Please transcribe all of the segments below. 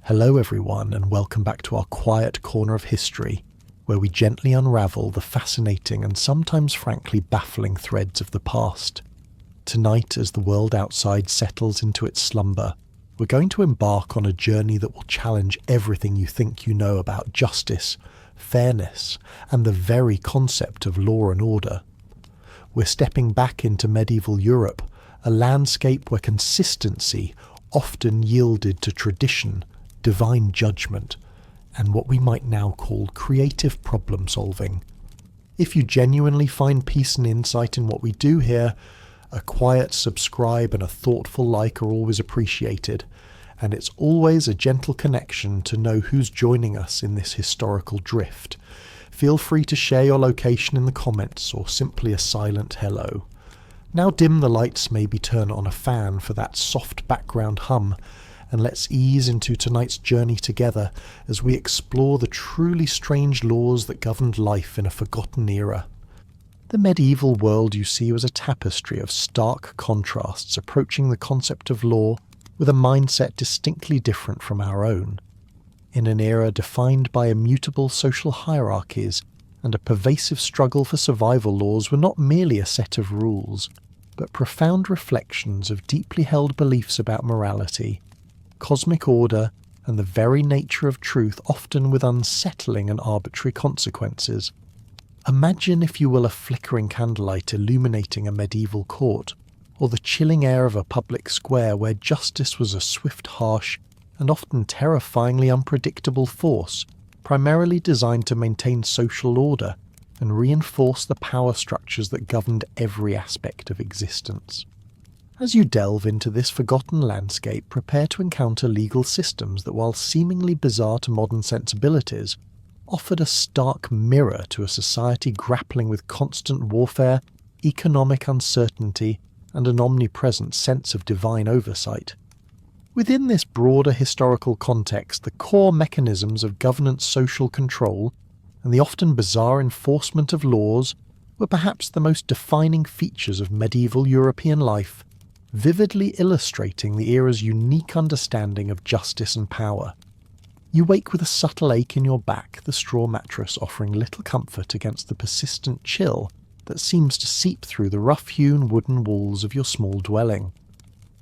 Hello everyone, and welcome back to our quiet corner of history, where we gently unravel the fascinating and sometimes frankly baffling threads of the past. Tonight, as the world outside settles into its slumber, we're going to embark on a journey that will challenge everything you think you know about justice, fairness, and the very concept of law and order. We're stepping back into medieval Europe, a landscape where consistency often yielded to tradition, divine judgment, and what we might now call creative problem solving. If you genuinely find peace and insight in what we do here, a quiet subscribe and a thoughtful like are always appreciated, and it's always a gentle connection to know who's joining us in this historical drift. Feel free to share your location in the comments or simply a silent hello. Now dim the lights, maybe turn on a fan for that soft background hum, and let's ease into tonight's journey together as we explore the truly strange laws that governed life in a forgotten era. The medieval world you see was a tapestry of stark contrasts approaching the concept of law with a mindset distinctly different from our own. In an era defined by immutable social hierarchies and a pervasive struggle for survival, laws were not merely a set of rules, but profound reflections of deeply held beliefs about morality, cosmic order, and the very nature of truth, often with unsettling and arbitrary consequences. Imagine, if you will, a flickering candlelight illuminating a medieval court, or the chilling air of a public square where justice was a swift, harsh, and often terrifyingly unpredictable force, primarily designed to maintain social order and reinforce the power structures that governed every aspect of existence. As you delve into this forgotten landscape, prepare to encounter legal systems that, while seemingly bizarre to modern sensibilities, offered a stark mirror to a society grappling with constant warfare, economic uncertainty, and an omnipresent sense of divine oversight. Within this broader historical context, the core mechanisms of governance, social control, and the often bizarre enforcement of laws were perhaps the most defining features of medieval European life, vividly illustrating the era's unique understanding of justice and power. You wake with a subtle ache in your back, the straw mattress offering little comfort against the persistent chill that seems to seep through the rough-hewn wooden walls of your small dwelling.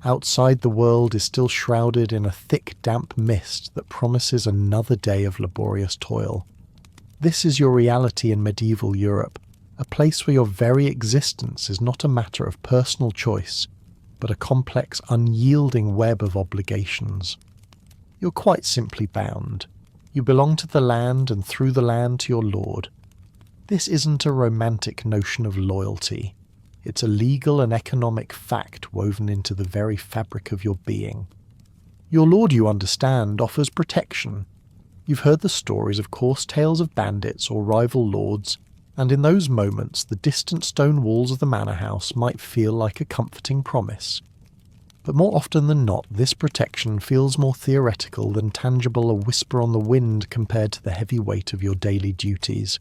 Outside, the world is still shrouded in a thick, damp mist that promises another day of laborious toil. This is your reality in medieval Europe, a place where your very existence is not a matter of personal choice, but a complex, unyielding web of obligations. You're quite simply bound. You belong to the land, and through the land to your lord. This isn't a romantic notion of loyalty. It's a legal and economic fact woven into the very fabric of your being. Your lord, you understand, offers protection. You've heard the stories of coarse tales of bandits or rival lords, and in those moments the distant stone walls of the manor house might feel like a comforting promise. But more often than not, this protection feels more theoretical than tangible, a whisper on the wind compared to the heavy weight of your daily duties.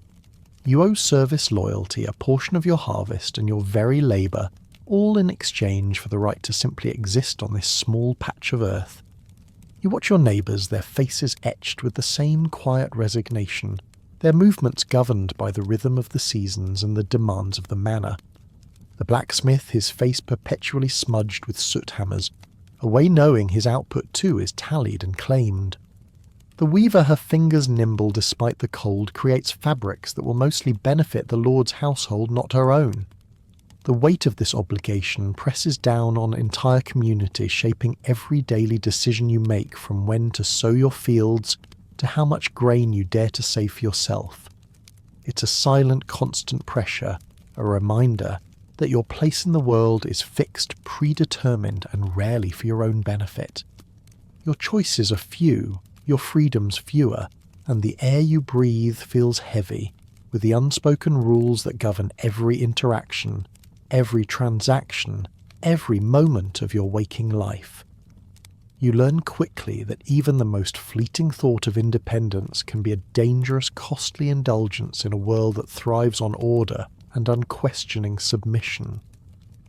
You owe service, loyalty, a portion of your harvest, and your very labour, all in exchange for the right to simply exist on this small patch of earth. You watch your neighbours, their faces etched with the same quiet resignation, their movements governed by the rhythm of the seasons and the demands of the manor. The blacksmith, his face perpetually smudged with soot hammers, away knowing his output too is tallied and claimed. The weaver, her fingers nimble despite the cold, creates fabrics that will mostly benefit the lord's household, not her own. The weight of this obligation presses down on entire community, shaping every daily decision you make, from when to sow your fields to how much grain you dare to save for yourself. It's a silent, constant pressure, a reminder that your place in the world is fixed, predetermined, and rarely for your own benefit. Your choices are few, your freedoms fewer, and the air you breathe feels heavy, with the unspoken rules that govern every interaction, every transaction, every moment of your waking life. You learn quickly that even the most fleeting thought of independence can be a dangerous, costly indulgence in a world that thrives on order and unquestioning submission.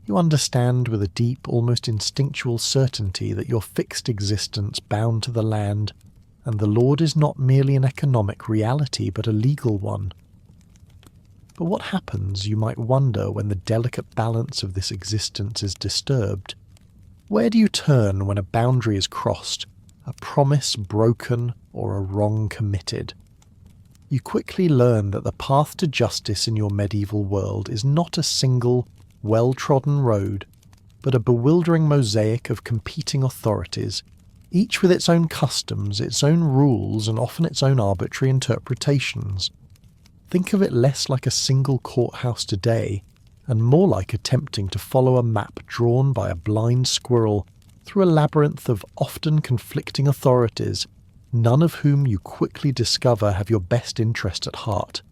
You understand with a deep, almost instinctual certainty that your fixed existence, bound to the land, and the Lord is not merely an economic reality but a legal one. But what happens, you might wonder, when the delicate balance of this existence is disturbed? Where do you turn when a boundary is crossed, a promise broken, or a wrong committed? You quickly learn that the path to justice in your medieval world is not a single, well-trodden road, but a bewildering mosaic of competing authorities, each with its own customs, its own rules, and often its own arbitrary interpretations. Think of it less like a single courthouse today, and more like attempting to follow a map drawn by a blind squirrel through a labyrinth of often conflicting authorities, none of whom you quickly discover have your best interest at heart.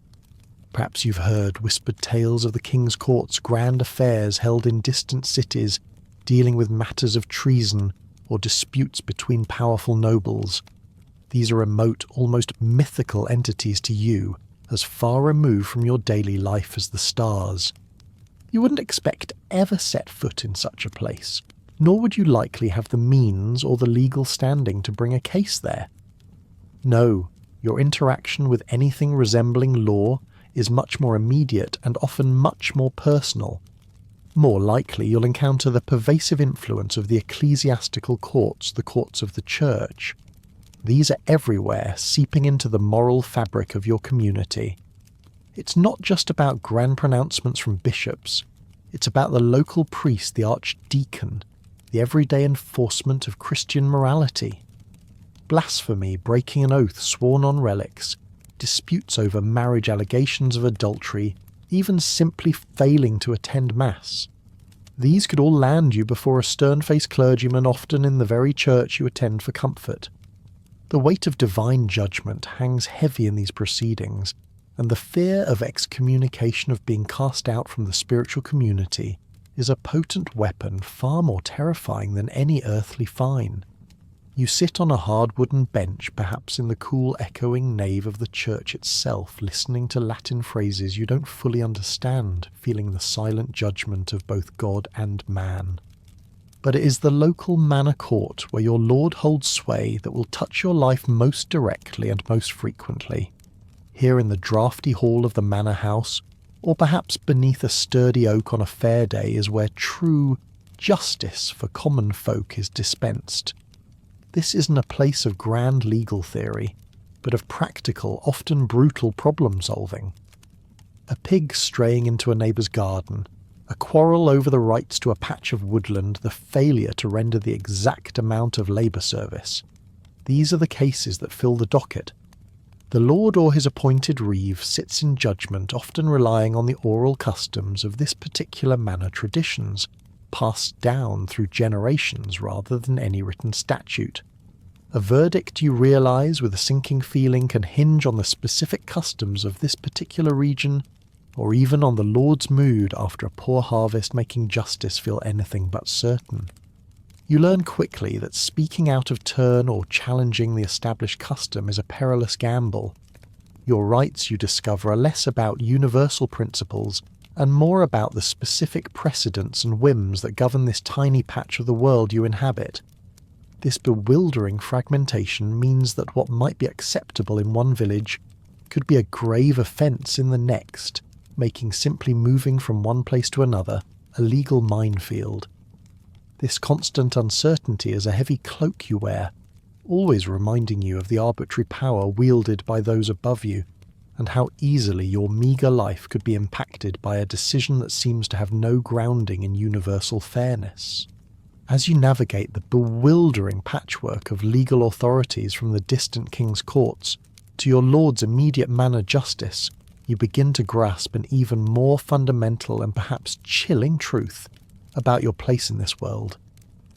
Perhaps you've heard whispered tales of the king's court's grand affairs held in distant cities, dealing with matters of treason or disputes between powerful nobles. These are remote, almost mythical entities to you, as far removed from your daily life as the stars. You wouldn't expect to ever set foot in such a place, nor would you likely have the means or the legal standing to bring a case there. No, your interaction with anything resembling law is much more immediate and often much more personal. More likely you'll encounter the pervasive influence of the ecclesiastical courts, the courts of the church. These are everywhere, seeping into the moral fabric of your community. It's not just about grand pronouncements from bishops. It's about the local priest, the archdeacon, the everyday enforcement of Christian morality. Blasphemy, breaking an oath sworn on relics, disputes over marriage, allegations of adultery, even simply failing to attend Mass. These could all land you before a stern-faced clergyman, often in the very church you attend for comfort. The weight of divine judgment hangs heavy in these proceedings, and the fear of excommunication, of being cast out from the spiritual community, is a potent weapon far more terrifying than any earthly fine. You sit on a hard wooden bench, perhaps in the cool echoing nave of the church itself, listening to Latin phrases you don't fully understand, feeling the silent judgment of both God and man. But it is the local manor court where your Lord holds sway that will touch your life most directly and most frequently. Here in the draughty hall of the manor house, or perhaps beneath a sturdy oak on a fair day, is where true justice for common folk is dispensed. This isn't a place of grand legal theory, but of practical, often brutal problem-solving. A pig straying into a neighbour's garden, a quarrel over the rights to a patch of woodland, the failure to render the exact amount of labour service. These are the cases that fill the docket. The Lord or his appointed reeve sits in judgment, often relying on the oral customs of this particular manor traditions, passed down through generations rather than any written statute. A verdict, you realise with a sinking feeling, can hinge on the specific customs of this particular region, or even on the Lord's mood after a poor harvest, making justice feel anything but certain. You learn quickly that speaking out of turn or challenging the established custom is a perilous gamble. Your rights, you discover, are less about universal principles and more about the specific precedents and whims that govern this tiny patch of the world you inhabit. This bewildering fragmentation means that what might be acceptable in one village could be a grave offence in the next, making simply moving from one place to another a legal minefield. This constant uncertainty is a heavy cloak you wear, always reminding you of the arbitrary power wielded by those above you, and how easily your meagre life could be impacted by a decision that seems to have no grounding in universal fairness. As you navigate the bewildering patchwork of legal authorities from the distant king's courts to your Lord's immediate manor justice, you begin to grasp an even more fundamental and perhaps chilling truth about your place in this world.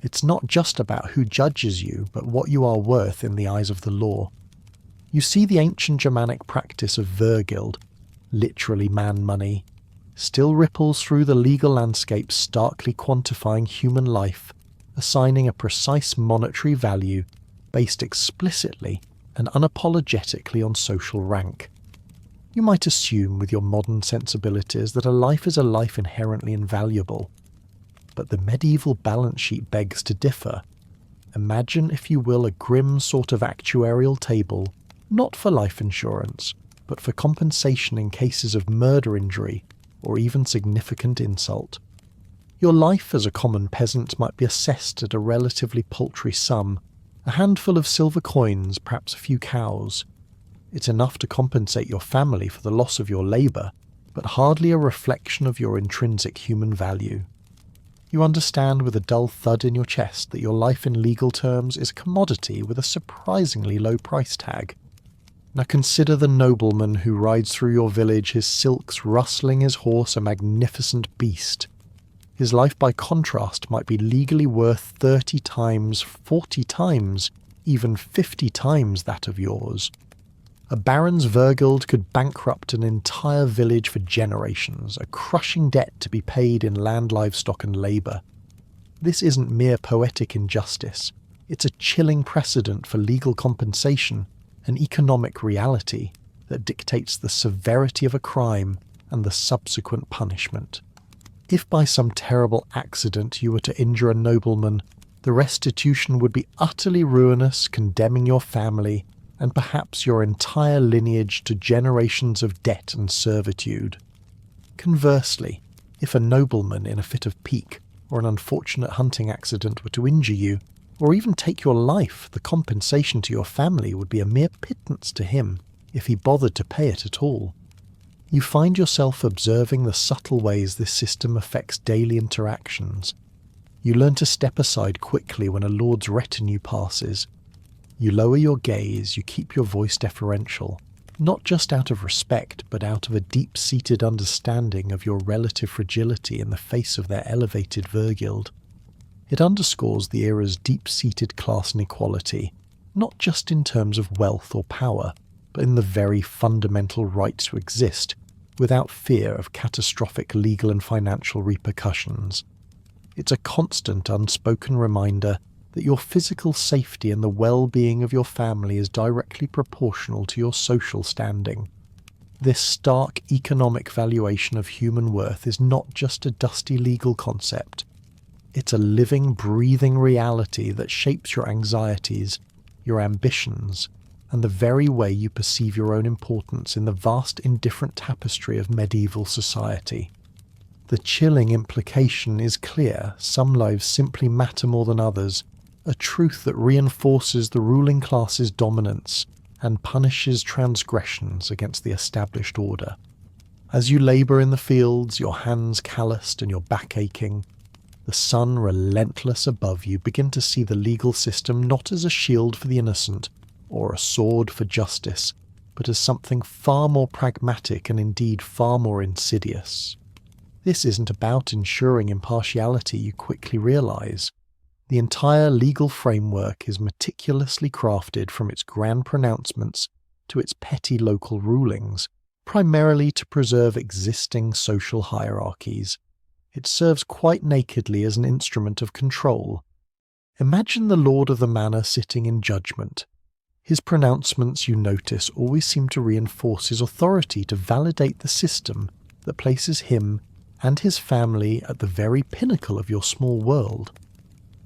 It's not just about who judges you, but what you are worth in the eyes of the law. You see the ancient Germanic practice of Vergild, literally man-money, still ripples through the legal landscape, starkly quantifying human life, assigning a precise monetary value based explicitly and unapologetically on social rank. You might assume with your modern sensibilities that a life is a life inherently invaluable, but the medieval balance sheet begs to differ. Imagine, if you will, a grim sort of actuarial table, not for life insurance, but for compensation in cases of murder injury or even significant insult. Your life as a common peasant might be assessed at a relatively paltry sum, a handful of silver coins, perhaps a few cows. It's enough to compensate your family for the loss of your labour, but hardly a reflection of your intrinsic human value. You understand with a dull thud in your chest that your life in legal terms is a commodity with a surprisingly low price tag. Now consider the nobleman who rides through your village, his silks rustling, his horse a magnificent beast. His life by contrast might be legally worth 30 times, 40 times, even 50 times that of yours. A baron's vergeld could bankrupt an entire village for generations, a crushing debt to be paid in land, livestock and labour. This isn't mere poetic injustice. It's a chilling precedent for legal compensation, an economic reality that dictates the severity of a crime and the subsequent punishment. If by some terrible accident you were to injure a nobleman, the restitution would be utterly ruinous, condemning your family and perhaps your entire lineage to generations of debt and servitude. Conversely, if a nobleman in a fit of pique or an unfortunate hunting accident were to injure you, or even take your life, the compensation to your family would be a mere pittance to him, if he bothered to pay it at all. You find yourself observing the subtle ways this system affects daily interactions. You learn to step aside quickly when a lord's retinue passes. You lower your gaze, you keep your voice deferential, not just out of respect, but out of a deep-seated understanding of your relative fragility in the face of their elevated vergeld. It underscores the era's deep-seated class inequality, not just in terms of wealth or power, but in the very fundamental right to exist, without fear of catastrophic legal and financial repercussions. It's a constant unspoken reminder that your physical safety and the well-being of your family is directly proportional to your social standing. This stark economic valuation of human worth is not just a dusty legal concept. It's a living, breathing reality that shapes your anxieties, your ambitions, and the very way you perceive your own importance in the vast indifferent tapestry of medieval society. The chilling implication is clear: some lives simply matter more than others, a truth that reinforces the ruling class's dominance and punishes transgressions against the established order. As you labour in the fields, your hands calloused and your back aching, the sun relentless above you, begin to see the legal system not as a shield for the innocent or a sword for justice, but as something far more pragmatic and indeed far more insidious. This isn't about ensuring impartiality, you quickly realise. The entire legal framework is meticulously crafted from its grand pronouncements to its petty local rulings, primarily to preserve existing social hierarchies. It serves quite nakedly as an instrument of control. Imagine the lord of the manor sitting in judgment. His pronouncements, you notice, always seem to reinforce his authority, to validate the system that places him and his family at the very pinnacle of your small world.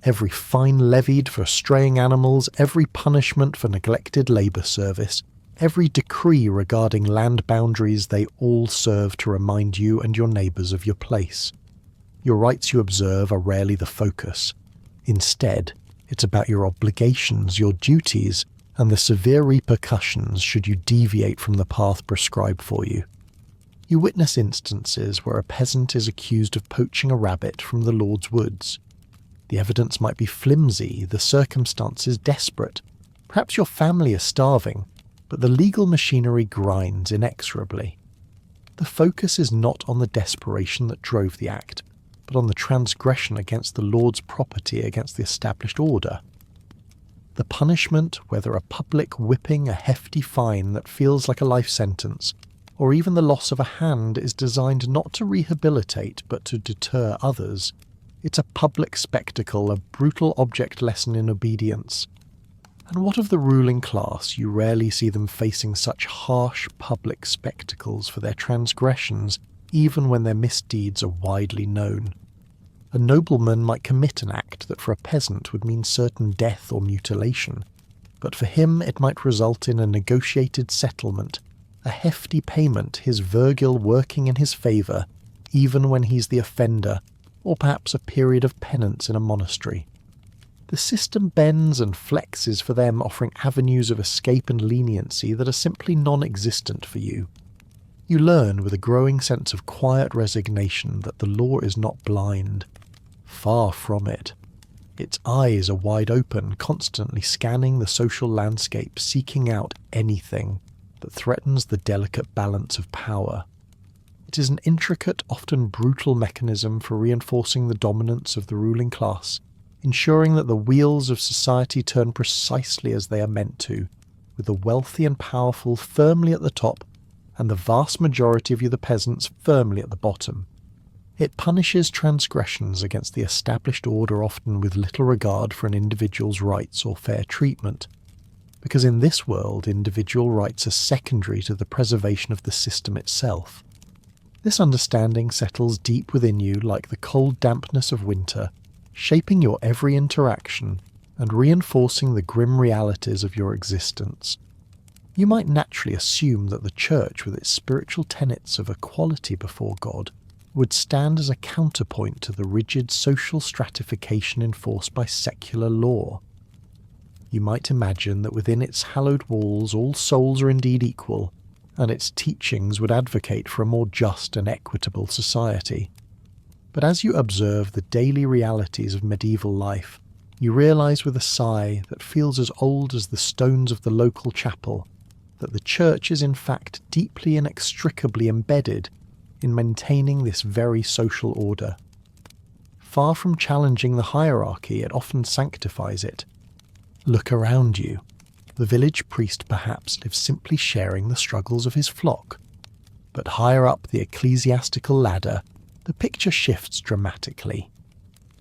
Every fine levied for straying animals, every punishment for neglected labour service, every decree regarding land boundaries, they all serve to remind you and your neighbours of your place. Your rights, you observe, are rarely the focus. Instead, it's about your obligations, your duties, and the severe repercussions should you deviate from the path prescribed for you. You witness instances where a peasant is accused of poaching a rabbit from the lord's woods. The evidence might be flimsy, the circumstances desperate. Perhaps your family is starving, but the legal machinery grinds inexorably. The focus is not on the desperation that drove the act, but on the transgression against the lord's property, against the established order. The punishment, whether a public whipping, a hefty fine that feels like a life sentence, or even the loss of a hand, is designed not to rehabilitate but to deter others. It's a public spectacle, a brutal object lesson in obedience. And what of the ruling class? You rarely see them facing such harsh public spectacles for their transgressions, even when their misdeeds are widely known. A nobleman might commit an act that for a peasant would mean certain death or mutilation, but for him it might result in a negotiated settlement, a hefty payment, his Virgil working in his favour, even when he's the offender, or perhaps a period of penance in a monastery. The system bends and flexes for them, offering avenues of escape and leniency that are simply non-existent for you. You learn with a growing sense of quiet resignation that the law is not blind. Far from it. Its eyes are wide open, constantly scanning the social landscape, seeking out anything that threatens the delicate balance of power. It is an intricate, often brutal mechanism for reinforcing the dominance of the ruling class, ensuring that the wheels of society turn precisely as they are meant to, with the wealthy and powerful firmly at the top and the vast majority of you the peasants firmly at the bottom. It punishes transgressions against the established order, often with little regard for an individual's rights or fair treatment, because in this world individual rights are secondary to the preservation of the system itself. This understanding settles deep within you like the cold dampness of winter, shaping your every interaction and reinforcing the grim realities of your existence. You might naturally assume that the Church, with its spiritual tenets of equality before God, would stand as a counterpoint to the rigid social stratification enforced by secular law. You might imagine that within its hallowed walls all souls are indeed equal, and its teachings would advocate for a more just and equitable society. But as you observe the daily realities of medieval life, you realize with a sigh that feels as old as the stones of the local chapel, that the Church is in fact deeply and inextricably embedded in maintaining this very social order. Far from challenging the hierarchy, it often sanctifies it. Look around you. The village priest perhaps lives simply sharing the struggles of his flock. But higher up the ecclesiastical ladder, the picture shifts dramatically.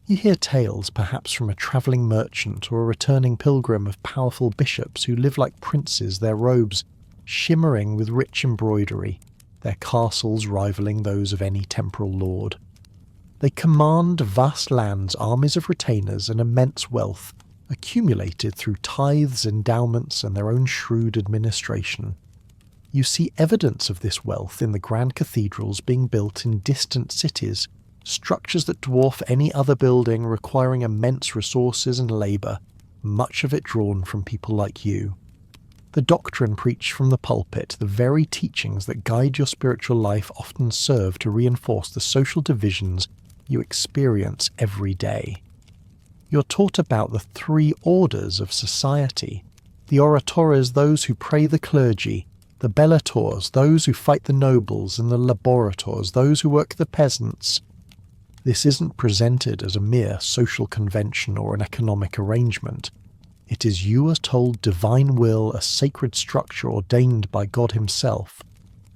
You hear tales perhaps from a travelling merchant or a returning pilgrim of powerful bishops who live like princes, their robes shimmering with rich embroidery, their castles rivaling those of any temporal lord. They command vast lands, armies of retainers, and immense wealth, accumulated through tithes, endowments, and their own shrewd administration. You see evidence of this wealth in the grand cathedrals being built in distant cities, structures that dwarf any other building, requiring immense resources and labour, much of it drawn from people like you. The doctrine preached from the pulpit, the very teachings that guide your spiritual life, often serve to reinforce the social divisions you experience every day. You're taught about the three orders of society. The oratores, those who pray the clergy, the bellators, those who fight the nobles, and the laborators, those who work the peasants. This isn't presented as a mere social convention or an economic arrangement. It is, you are told, divine will, a sacred structure ordained by God himself.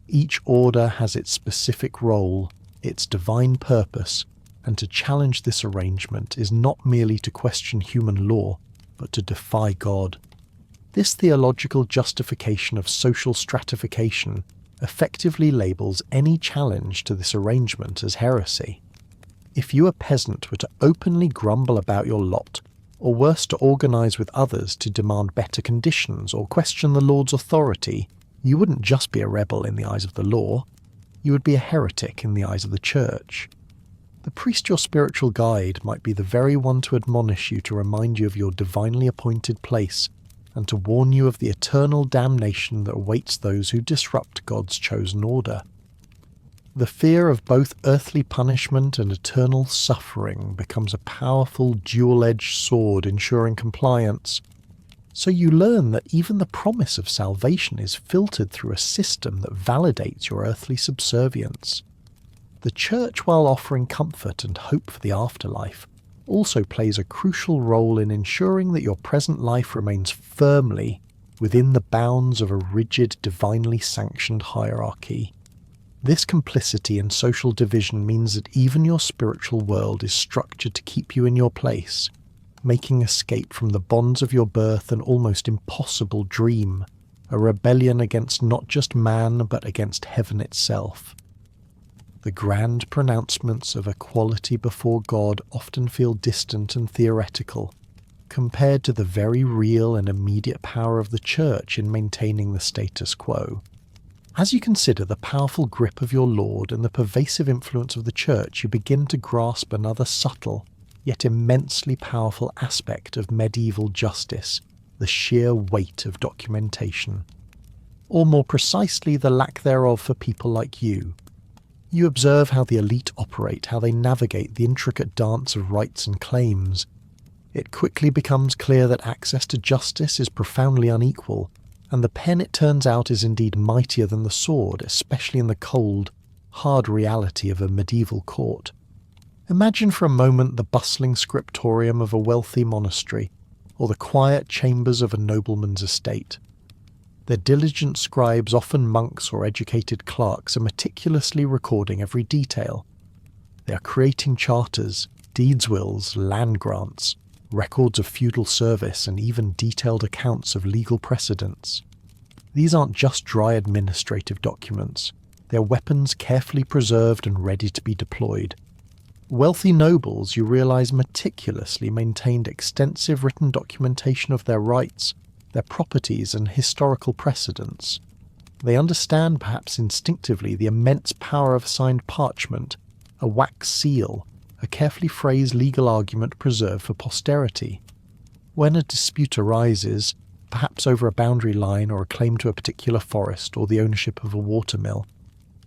Each order has its specific role, its divine purpose, and to challenge this arrangement is not merely to question human law, but to defy God. This theological justification of social stratification effectively labels any challenge to this arrangement as heresy. If you, a peasant, were to openly grumble about your lot, or worse, to organise with others to demand better conditions or question the Lord's authority, you wouldn't just be a rebel in the eyes of the law, you would be a heretic in the eyes of the Church. The priest, your spiritual guide, might be the very one to admonish you, to remind you of your divinely appointed place, and to warn you of the eternal damnation that awaits those who disrupt God's chosen order. The fear of both earthly punishment and eternal suffering becomes a powerful dual-edged sword ensuring compliance. So you learn that even the promise of salvation is filtered through a system that validates your earthly subservience. The Church, while offering comfort and hope for the afterlife, also plays a crucial role in ensuring that your present life remains firmly within the bounds of a rigid, divinely sanctioned hierarchy. This complicity in social division means that even your spiritual world is structured to keep you in your place, making escape from the bonds of your birth an almost impossible dream, a rebellion against not just man but against heaven itself. the grand pronouncements of equality before God often feel distant and theoretical, compared to the very real and immediate power of the Church in maintaining the status quo. As you consider the powerful grip of your Lord and the pervasive influence of the Church, you begin to grasp another subtle, yet immensely powerful aspect of medieval justice, the sheer weight of documentation. Or more precisely, the lack thereof for people like you. You observe how the elite operate, how they navigate the intricate dance of rights and claims. It quickly becomes clear that access to justice is profoundly unequal, and the pen, it turns out, is indeed mightier than the sword, especially in the cold, hard reality of a medieval court. Imagine for a moment the bustling scriptorium of a wealthy monastery, or the quiet chambers of a nobleman's estate. Their diligent scribes, often monks or educated clerks, are meticulously recording every detail. They are creating charters, deeds wills, land grants, records of feudal service, and even detailed accounts of legal precedents. These aren't just dry administrative documents. They're weapons carefully preserved and ready to be deployed. Wealthy nobles, you realize, meticulously maintained extensive written documentation of their rights, their properties and historical precedents. They understand, perhaps instinctively, the immense power of signed parchment, a wax seal, a carefully phrased legal argument preserved for posterity. When a dispute arises, perhaps over a boundary line or a claim to a particular forest or the ownership of a watermill,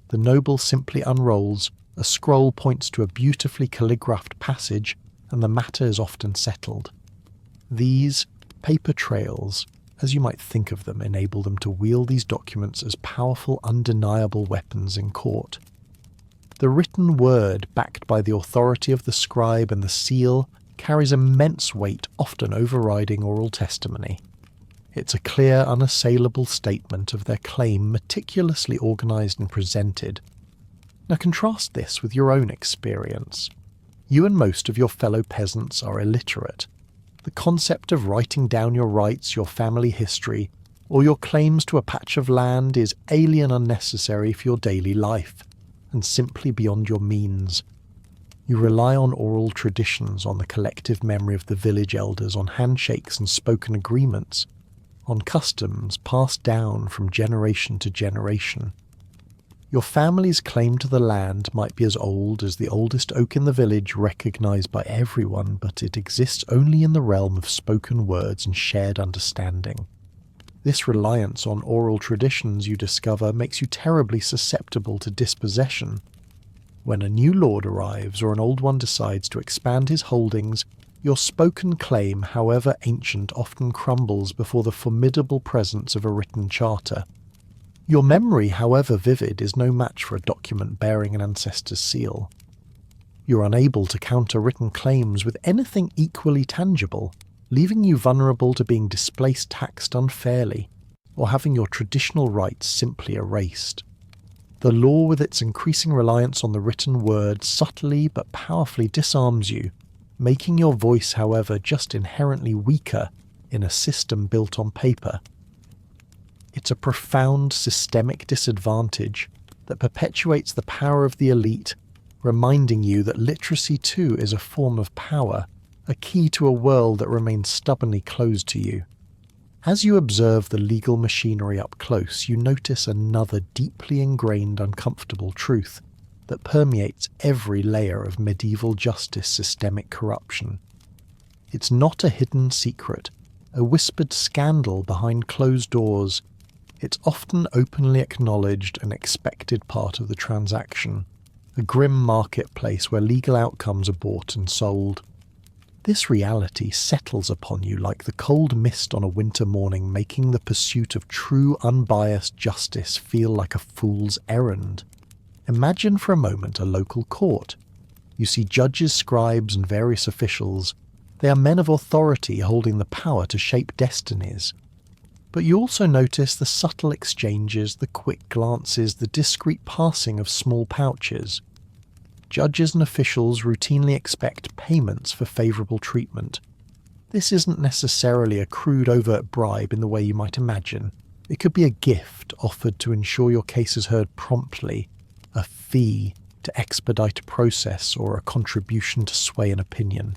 the noble simply unrolls, a scroll points to a beautifully calligraphed passage, and the matter is often settled. These paper trails, as you might think of them, enable them to wield these documents as powerful, undeniable weapons in court. The written word, backed by the authority of the scribe and the seal, carries immense weight, often overriding oral testimony. It's a clear, unassailable statement of their claim, meticulously organized and presented. Now contrast this with your own experience. You and most of your fellow peasants are illiterate. The concept of writing down your rights, your family history, or your claims to a patch of land is alien, unnecessary for your daily life, and simply beyond your means. You rely on oral traditions, on the collective memory of the village elders, on handshakes and spoken agreements, on customs passed down from generation to generation. Your family's claim to the land might be as old as the oldest oak in the village, recognized by everyone, but it exists only in the realm of spoken words and shared understanding. This reliance on oral traditions, you discover, makes you terribly susceptible to dispossession. When a new lord arrives or an old one decides to expand his holdings, your spoken claim, however ancient, often crumbles before the formidable presence of a written charter. Your memory, however vivid, is no match for a document bearing an ancestor's seal. You're unable to counter written claims with anything equally tangible, leaving you vulnerable to being displaced, taxed unfairly, or having your traditional rights simply erased. The law, with its increasing reliance on the written word, subtly but powerfully disarms you, making your voice, however, just inherently weaker in a system built on paper. It's a profound systemic disadvantage that perpetuates the power of the elite, reminding you that literacy too is a form of power, a key to a world that remains stubbornly closed to you. As you observe the legal machinery up close, you notice another deeply ingrained uncomfortable truth that permeates every layer of medieval justice systemic corruption. It's not a hidden secret, a whispered scandal behind closed doors. It's often openly acknowledged and expected part of the transaction, a grim marketplace where legal outcomes are bought and sold. This reality settles upon you like the cold mist on a winter morning, making the pursuit of true, unbiased justice feel like a fool's errand. Imagine for a moment a local court. You see judges, scribes, and various officials. They are men of authority holding the power to shape destinies. But you also notice the subtle exchanges, the quick glances, the discreet passing of small pouches. Judges and officials routinely expect payments for favourable treatment. This isn't necessarily a crude, overt bribe in the way you might imagine. It could be a gift offered to ensure your case is heard promptly, a fee to expedite a process or a contribution to sway an opinion.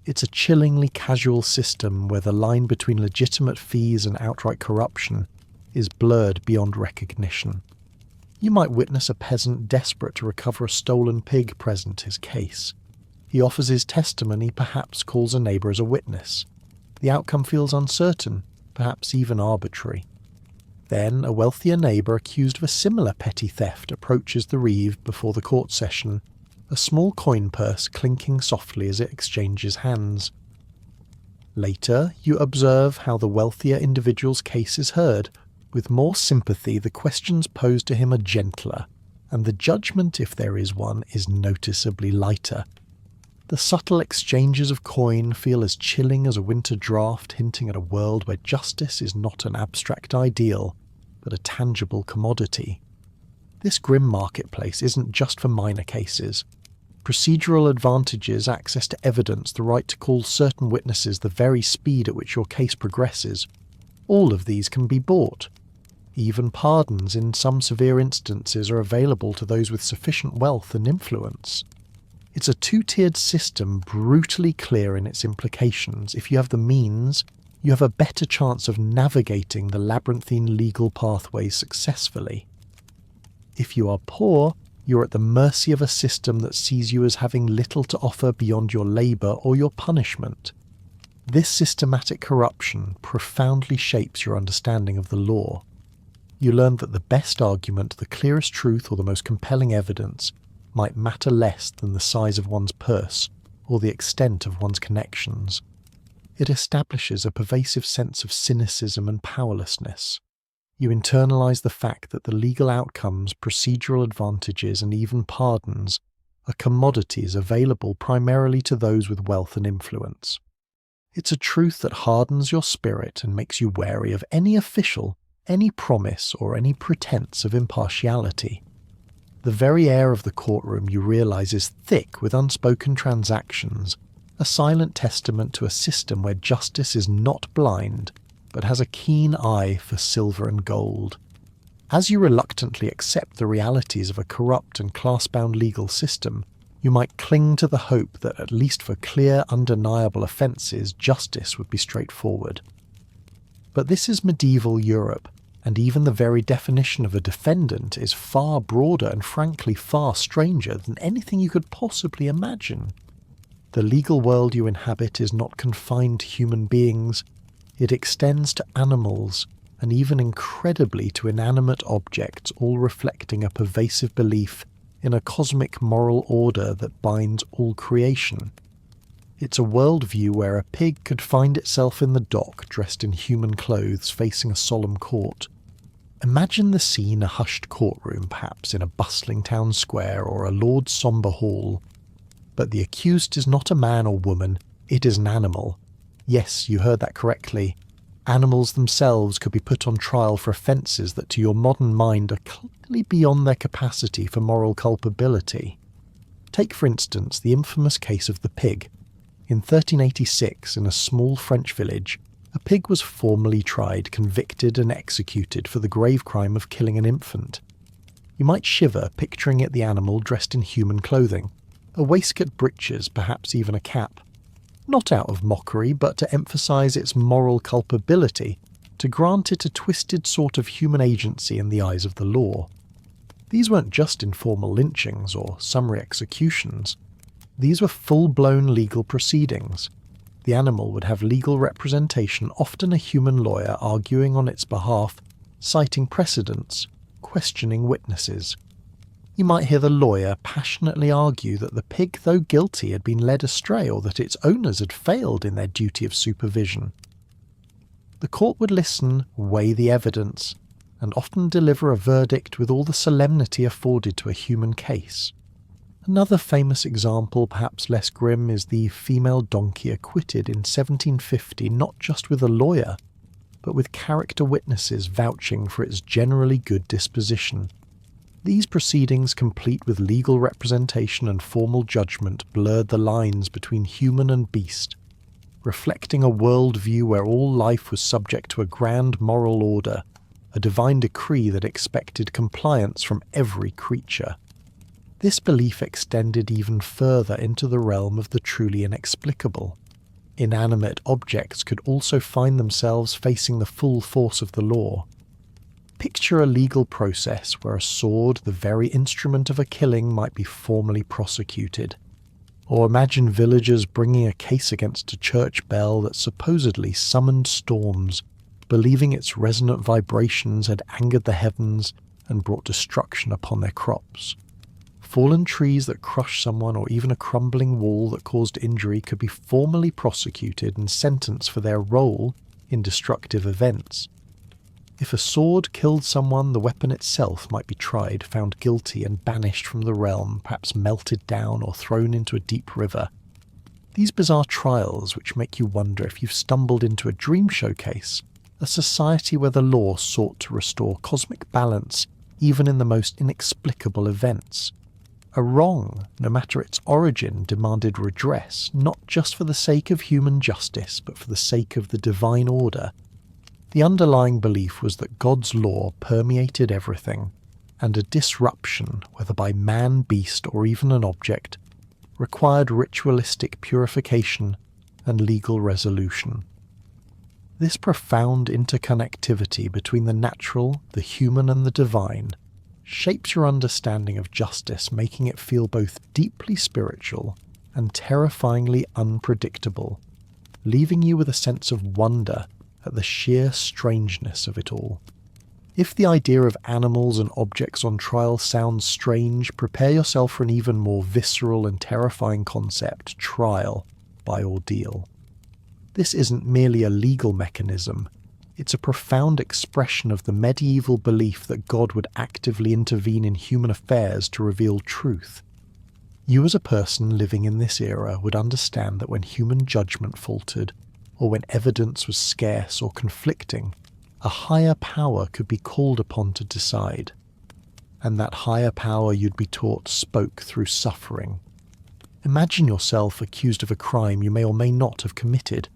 It's a chillingly casual system where the line between legitimate fees and outright corruption is blurred beyond recognition. You might witness a peasant desperate to recover a stolen pig present his case. He offers his testimony, perhaps calls a neighbour as a witness. The outcome feels uncertain, perhaps even arbitrary. Then a wealthier neighbour accused of a similar petty theft approaches the reeve before the court session, a small coin purse clinking softly as it exchanges hands. Later, you observe how the wealthier individual's case is heard. With more sympathy, the questions posed to him are gentler, and the judgment, if there is one, is noticeably lighter. The subtle exchanges of coin feel as chilling as a winter draught, hinting at a world where justice is not an abstract ideal, but a tangible commodity. This grim marketplace isn't just for minor cases. Procedural advantages, access to evidence, the right to call certain witnesses, the very speed at which your case progresses, all of these can be bought. Even pardons in some severe instances are available to those with sufficient wealth and influence. It's a two-tiered system, brutally clear in its implications. If you have the means, you have a better chance of navigating the labyrinthine legal pathways successfully. If you are poor, you're at the mercy of a system that sees you as having little to offer beyond your labour or your punishment. This systematic corruption profoundly shapes your understanding of the law. You learn that the best argument, the clearest truth, or the most compelling evidence might matter less than the size of one's purse or the extent of one's connections. It establishes a pervasive sense of cynicism and powerlessness. You internalize the fact that the legal outcomes, procedural advantages, and even pardons are commodities available primarily to those with wealth and influence. It's a truth that hardens your spirit and makes you wary of any official, any promise, or any pretense of impartiality. The very air of the courtroom, you realize, is thick with unspoken transactions, a silent testament to a system where justice is not blind, but has a keen eye for silver and gold. As you reluctantly accept the realities of a corrupt and class-bound legal system, you might cling to the hope that, at least for clear, undeniable offences, justice would be straightforward. But this is medieval Europe, and even the very definition of a defendant is far broader and frankly far stranger than anything you could possibly imagine. The legal world you inhabit is not confined to human beings. It extends to animals, and even incredibly to inanimate objects, all reflecting a pervasive belief in a cosmic moral order that binds all creation. It's a worldview where a pig could find itself in the dock dressed in human clothes facing a solemn court. Imagine the scene: a hushed courtroom, perhaps in a bustling town square or a lord's sombre hall. But the accused is not a man or woman, it is an animal. Yes, you heard that correctly. Animals themselves could be put on trial for offences that to your modern mind are clearly beyond their capacity for moral culpability. Take, for instance, the infamous case of the pig. In 1386, in a small French village, a pig was formally tried, convicted and executed for the grave crime of killing an infant. You might shiver picturing it, the animal dressed in human clothing, a waistcoat, breeches, perhaps even a cap. Not out of mockery, but to emphasise its moral culpability, to grant it a twisted sort of human agency in the eyes of the law. These weren't just informal lynchings or summary executions. These were full-blown legal proceedings. The animal would have legal representation, often a human lawyer arguing on its behalf, citing precedents, questioning witnesses. You might hear the lawyer passionately argue that the pig, though guilty, had been led astray or that its owners had failed in their duty of supervision. The court would listen, weigh the evidence, and often deliver a verdict with all the solemnity afforded to a human case. Another famous example, perhaps less grim, is the female donkey acquitted in 1750, not just with a lawyer, but with character witnesses vouching for its generally good disposition. These proceedings, complete with legal representation and formal judgment, blurred the lines between human and beast, reflecting a worldview where all life was subject to a grand moral order, a divine decree that expected compliance from every creature. This belief extended even further into the realm of the truly inexplicable. Inanimate objects could also find themselves facing the full force of the law. Picture a legal process where a sword, the very instrument of a killing, might be formally prosecuted. Or imagine villagers bringing a case against a church bell that supposedly summoned storms, believing its resonant vibrations had angered the heavens and brought destruction upon their crops. Fallen trees that crushed someone, or even a crumbling wall that caused injury, could be formally prosecuted and sentenced for their role in destructive events. If a sword killed someone, the weapon itself might be tried, found guilty and banished from the realm, perhaps melted down or thrown into a deep river. These bizarre trials which make you wonder if you've stumbled into a dream showcase, a society where the law sought to restore cosmic balance even in the most inexplicable events. A wrong, no matter its origin, demanded redress, not just for the sake of human justice, but for the sake of the divine order. The underlying belief was that God's law permeated everything, and a disruption, whether by man, beast, or even an object, required ritualistic purification and legal resolution. This profound interconnectivity between the natural, the human, and the divine shapes your understanding of justice, making it feel both deeply spiritual and terrifyingly unpredictable, leaving you with a sense of wonder at the sheer strangeness of it all. If the idea of animals and objects on trial sounds strange, prepare yourself for an even more visceral and terrifying concept: trial by ordeal. This isn't merely a legal mechanism, it's a profound expression of the medieval belief that God would actively intervene in human affairs to reveal truth. You as a person living in this era would understand that when human judgment faltered, or when evidence was scarce or conflicting, a higher power could be called upon to decide. And that higher power, you'd be taught, spoke through suffering. Imagine yourself accused of a crime you may or may not have committed,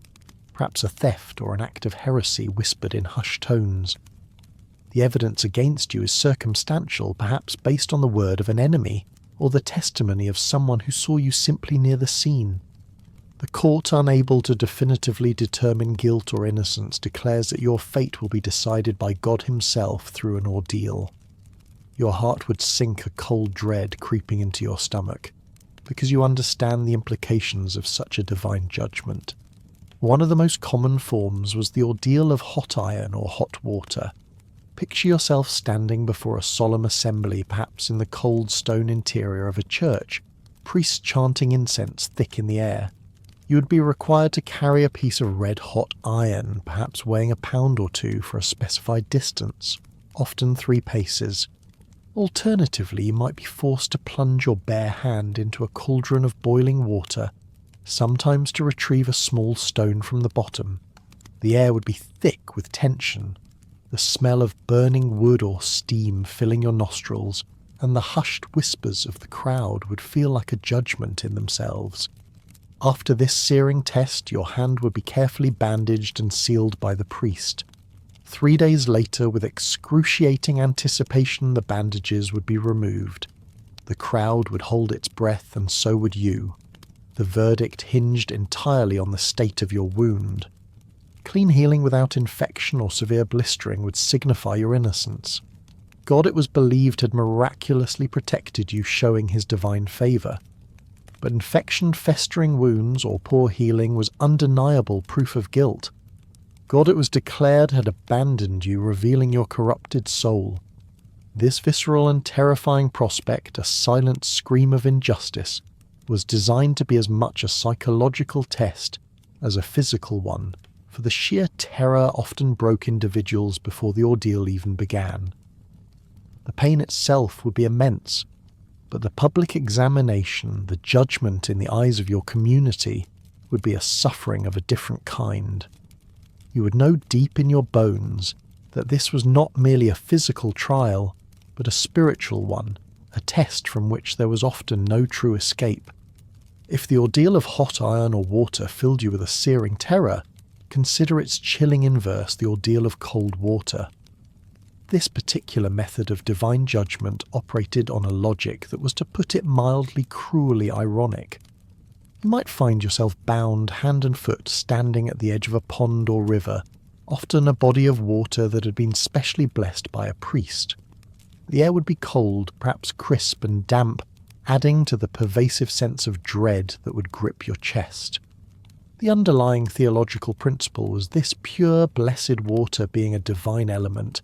perhaps a theft or an act of heresy whispered in hushed tones. The evidence against you is circumstantial, perhaps based on the word of an enemy, or the testimony of someone who saw you simply near the scene. The court, unable to definitively determine guilt or innocence, declares that your fate will be decided by God himself through an ordeal. Your heart would sink, a cold dread creeping into your stomach, because you understand the implications of such a divine judgment. One of the most common forms was the ordeal of hot iron or hot water. Picture yourself standing before a solemn assembly, perhaps in the cold stone interior of a church, priests chanting incense thick in the air. You would be required to carry a piece of red-hot iron, perhaps weighing a pound or two, for a specified distance, often 3 paces. Alternatively, you might be forced to plunge your bare hand into a cauldron of boiling water, sometimes to retrieve a small stone from the bottom. The air would be thick with tension, the smell of burning wood or steam filling your nostrils, and the hushed whispers of the crowd would feel like a judgment in themselves. After this searing test, your hand would be carefully bandaged and sealed by the priest. 3 days later, with excruciating anticipation, the bandages would be removed. The crowd would hold its breath, and so would you. The verdict hinged entirely on the state of your wound. Clean healing without infection or severe blistering would signify your innocence. God, it was believed, had miraculously protected you, showing his divine favour. But infection, festering wounds, or poor healing was undeniable proof of guilt. God, it was declared, had abandoned you, revealing your corrupted soul. This visceral and terrifying prospect, a silent scream of injustice, was designed to be as much a psychological test as a physical one, for the sheer terror often broke individuals before the ordeal even began. The pain itself would be immense, but the public examination, the judgment in the eyes of your community, would be a suffering of a different kind. You would know deep in your bones that this was not merely a physical trial, but a spiritual one, a test from which there was often no true escape. If the ordeal of hot iron or water filled you with a searing terror, consider its chilling inverse, the ordeal of cold water. This particular method of divine judgment operated on a logic that was, to put it mildly, cruelly ironic. You might find yourself bound hand and foot standing at the edge of a pond or river, often a body of water that had been specially blessed by a priest. The air would be cold, perhaps crisp and damp, adding to the pervasive sense of dread that would grip your chest. The underlying theological principle was this: pure, blessed water, being a divine element,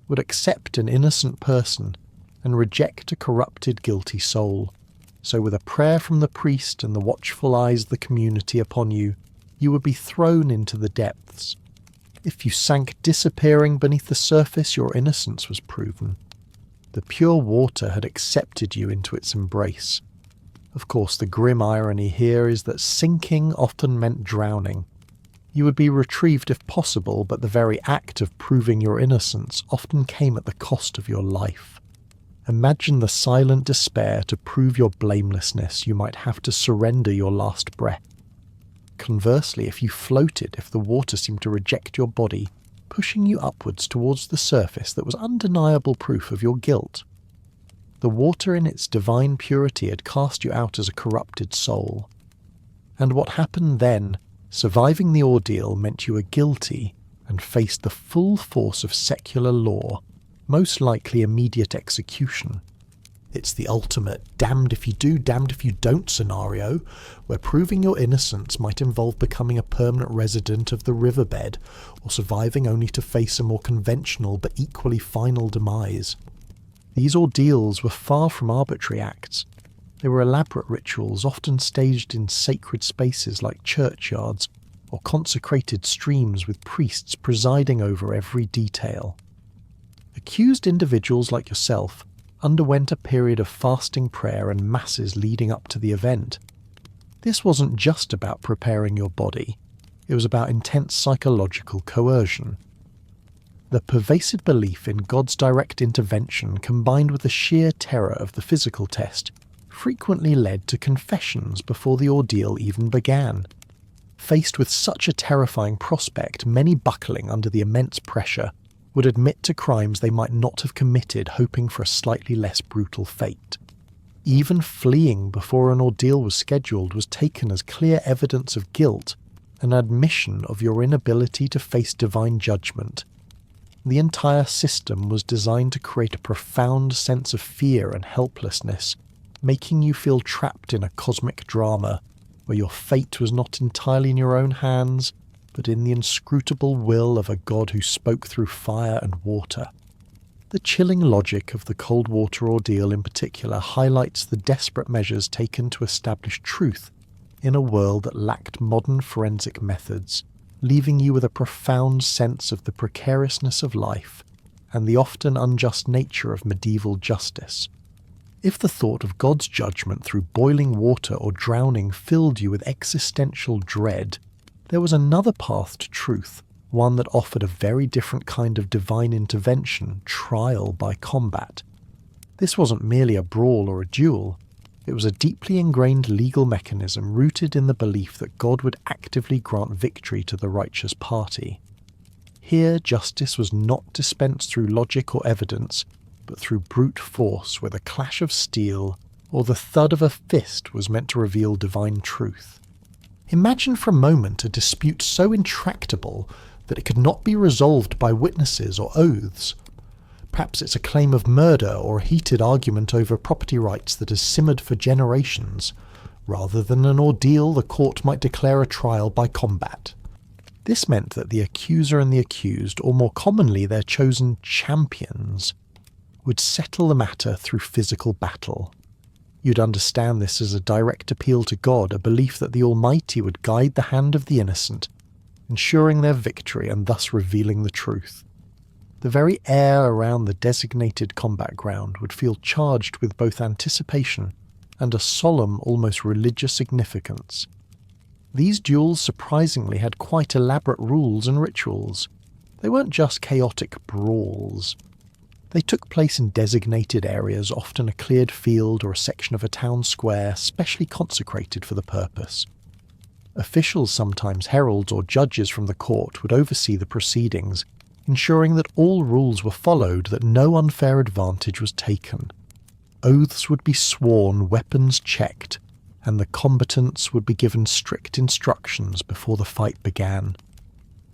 would accept an innocent person and reject a corrupted, guilty soul. So with a prayer from the priest and the watchful eyes of the community upon you, you would be thrown into the depths. If you sank disappearing beneath the surface, your innocence was proven. The pure water had accepted you into its embrace. Of course, the grim irony here is that sinking often meant drowning. You would be retrieved if possible, but the very act of proving your innocence often came at the cost of your life. Imagine the silent despair to prove your blamelessness you might have to surrender your last breath. Conversely, if you floated, if the water seemed to reject your body, pushing you upwards towards the surface, that was undeniable proof of your guilt. The water in its divine purity had cast you out as a corrupted soul. And what happened then, surviving the ordeal, meant you were guilty and faced the full force of secular law, most likely immediate execution. It's the ultimate damned if you do, damned if you don't scenario, where proving your innocence might involve becoming a permanent resident of the riverbed, or surviving only to face a more conventional but equally final demise. These ordeals were far from arbitrary acts. They were elaborate rituals, often staged in sacred spaces like churchyards or consecrated streams, with priests presiding over every detail. Accused individuals like yourself underwent a period of fasting prayer and masses leading up to the event. This wasn't just about preparing your body, it was about intense psychological coercion. The pervasive belief in God's direct intervention, combined with the sheer terror of the physical test, frequently led to confessions before the ordeal even began. Faced with such a terrifying prospect, many, buckling under the immense pressure, would admit to crimes they might not have committed, hoping for a slightly less brutal fate. Even fleeing before an ordeal was scheduled was taken as clear evidence of guilt, an admission of your inability to face divine judgment. The entire system was designed to create a profound sense of fear and helplessness, making you feel trapped in a cosmic drama where your fate was not entirely in your own hands, but in the inscrutable will of a God who spoke through fire and water. The chilling logic of the cold water ordeal in particular highlights the desperate measures taken to establish truth in a world that lacked modern forensic methods, leaving you with a profound sense of the precariousness of life and the often unjust nature of medieval justice. If the thought of God's judgment through boiling water or drowning filled you with existential dread, there was another path to truth, one that offered a very different kind of divine intervention, trial by combat. This wasn't merely a brawl or a duel. It was a deeply ingrained legal mechanism rooted in the belief that God would actively grant victory to the righteous party. Here, justice was not dispensed through logic or evidence, but through brute force, where the clash of steel or the thud of a fist was meant to reveal divine truth. Imagine for a moment a dispute so intractable that it could not be resolved by witnesses or oaths. Perhaps it's a claim of murder or a heated argument over property rights that has simmered for generations. Rather than an ordeal, the court might declare a trial by combat. This meant that the accuser and the accused, or more commonly their chosen champions, would settle the matter through physical battle. You'd understand this as a direct appeal to God, a belief that the Almighty would guide the hand of the innocent, ensuring their victory and thus revealing the truth. The very air around the designated combat ground would feel charged with both anticipation and a solemn, almost religious significance. These duels surprisingly had quite elaborate rules and rituals. They weren't just chaotic brawls. They took place in designated areas, often a cleared field or a section of a town square specially consecrated for the purpose. Officials, sometimes heralds or judges from the court, would oversee the proceedings, ensuring that all rules were followed, that no unfair advantage was taken. Oaths would be sworn, weapons checked, and the combatants would be given strict instructions before the fight began.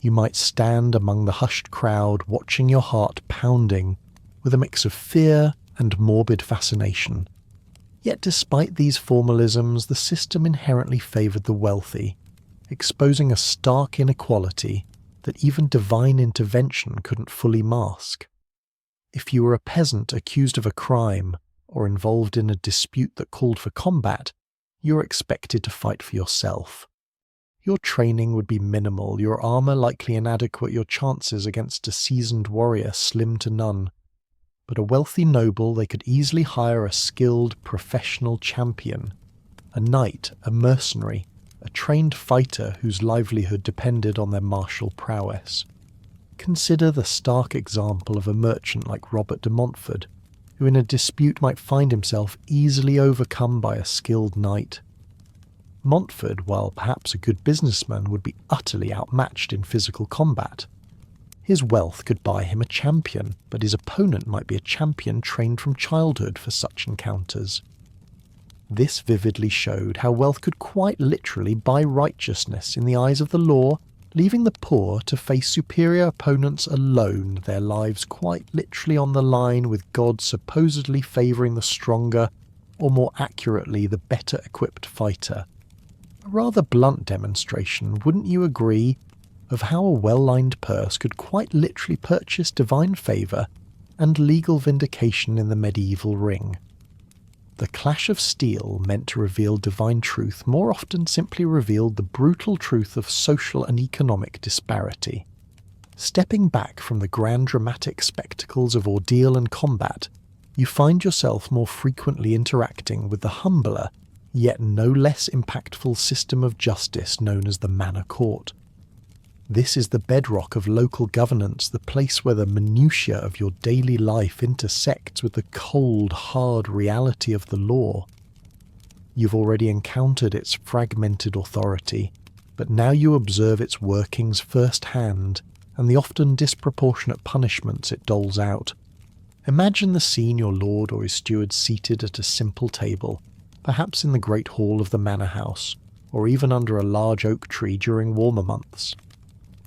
You might stand among the hushed crowd, watching your heart pounding, with a mix of fear and morbid fascination. Yet despite these formalisms, the system inherently favoured the wealthy, exposing a stark inequality that even divine intervention couldn't fully mask. If you were a peasant accused of a crime, or involved in a dispute that called for combat, you were expected to fight for yourself. Your training would be minimal, your armour likely inadequate, your chances against a seasoned warrior slim to none. But a wealthy noble, they could easily hire a skilled, professional champion, a knight, a mercenary, a trained fighter whose livelihood depended on their martial prowess. Consider the stark example of a merchant like Robert de Montfort, who in a dispute might find himself easily overcome by a skilled knight. Montfort, while perhaps a good businessman, would be utterly outmatched in physical combat. His wealth could buy him a champion, but his opponent might be a champion trained from childhood for such encounters. This vividly showed how wealth could quite literally buy righteousness in the eyes of the law, leaving the poor to face superior opponents alone, their lives quite literally on the line, with God supposedly favouring the stronger, or more accurately, the better equipped fighter. A rather blunt demonstration, wouldn't you agree, of how a well-lined purse could quite literally purchase divine favour and legal vindication in the medieval ring. The clash of steel, meant to reveal divine truth, more often simply revealed the brutal truth of social and economic disparity. Stepping back from the grand dramatic spectacles of ordeal and combat, you find yourself more frequently interacting with the humbler, yet no less impactful system of justice known as the manor court. This is the bedrock of local governance, the place where the minutiae of your daily life intersects with the cold, hard reality of the law. You've already encountered its fragmented authority, but now you observe its workings firsthand and the often disproportionate punishments it doles out. Imagine the scene: your lord or his steward seated at a simple table, perhaps in the great hall of the manor house, or even under a large oak tree during warmer months.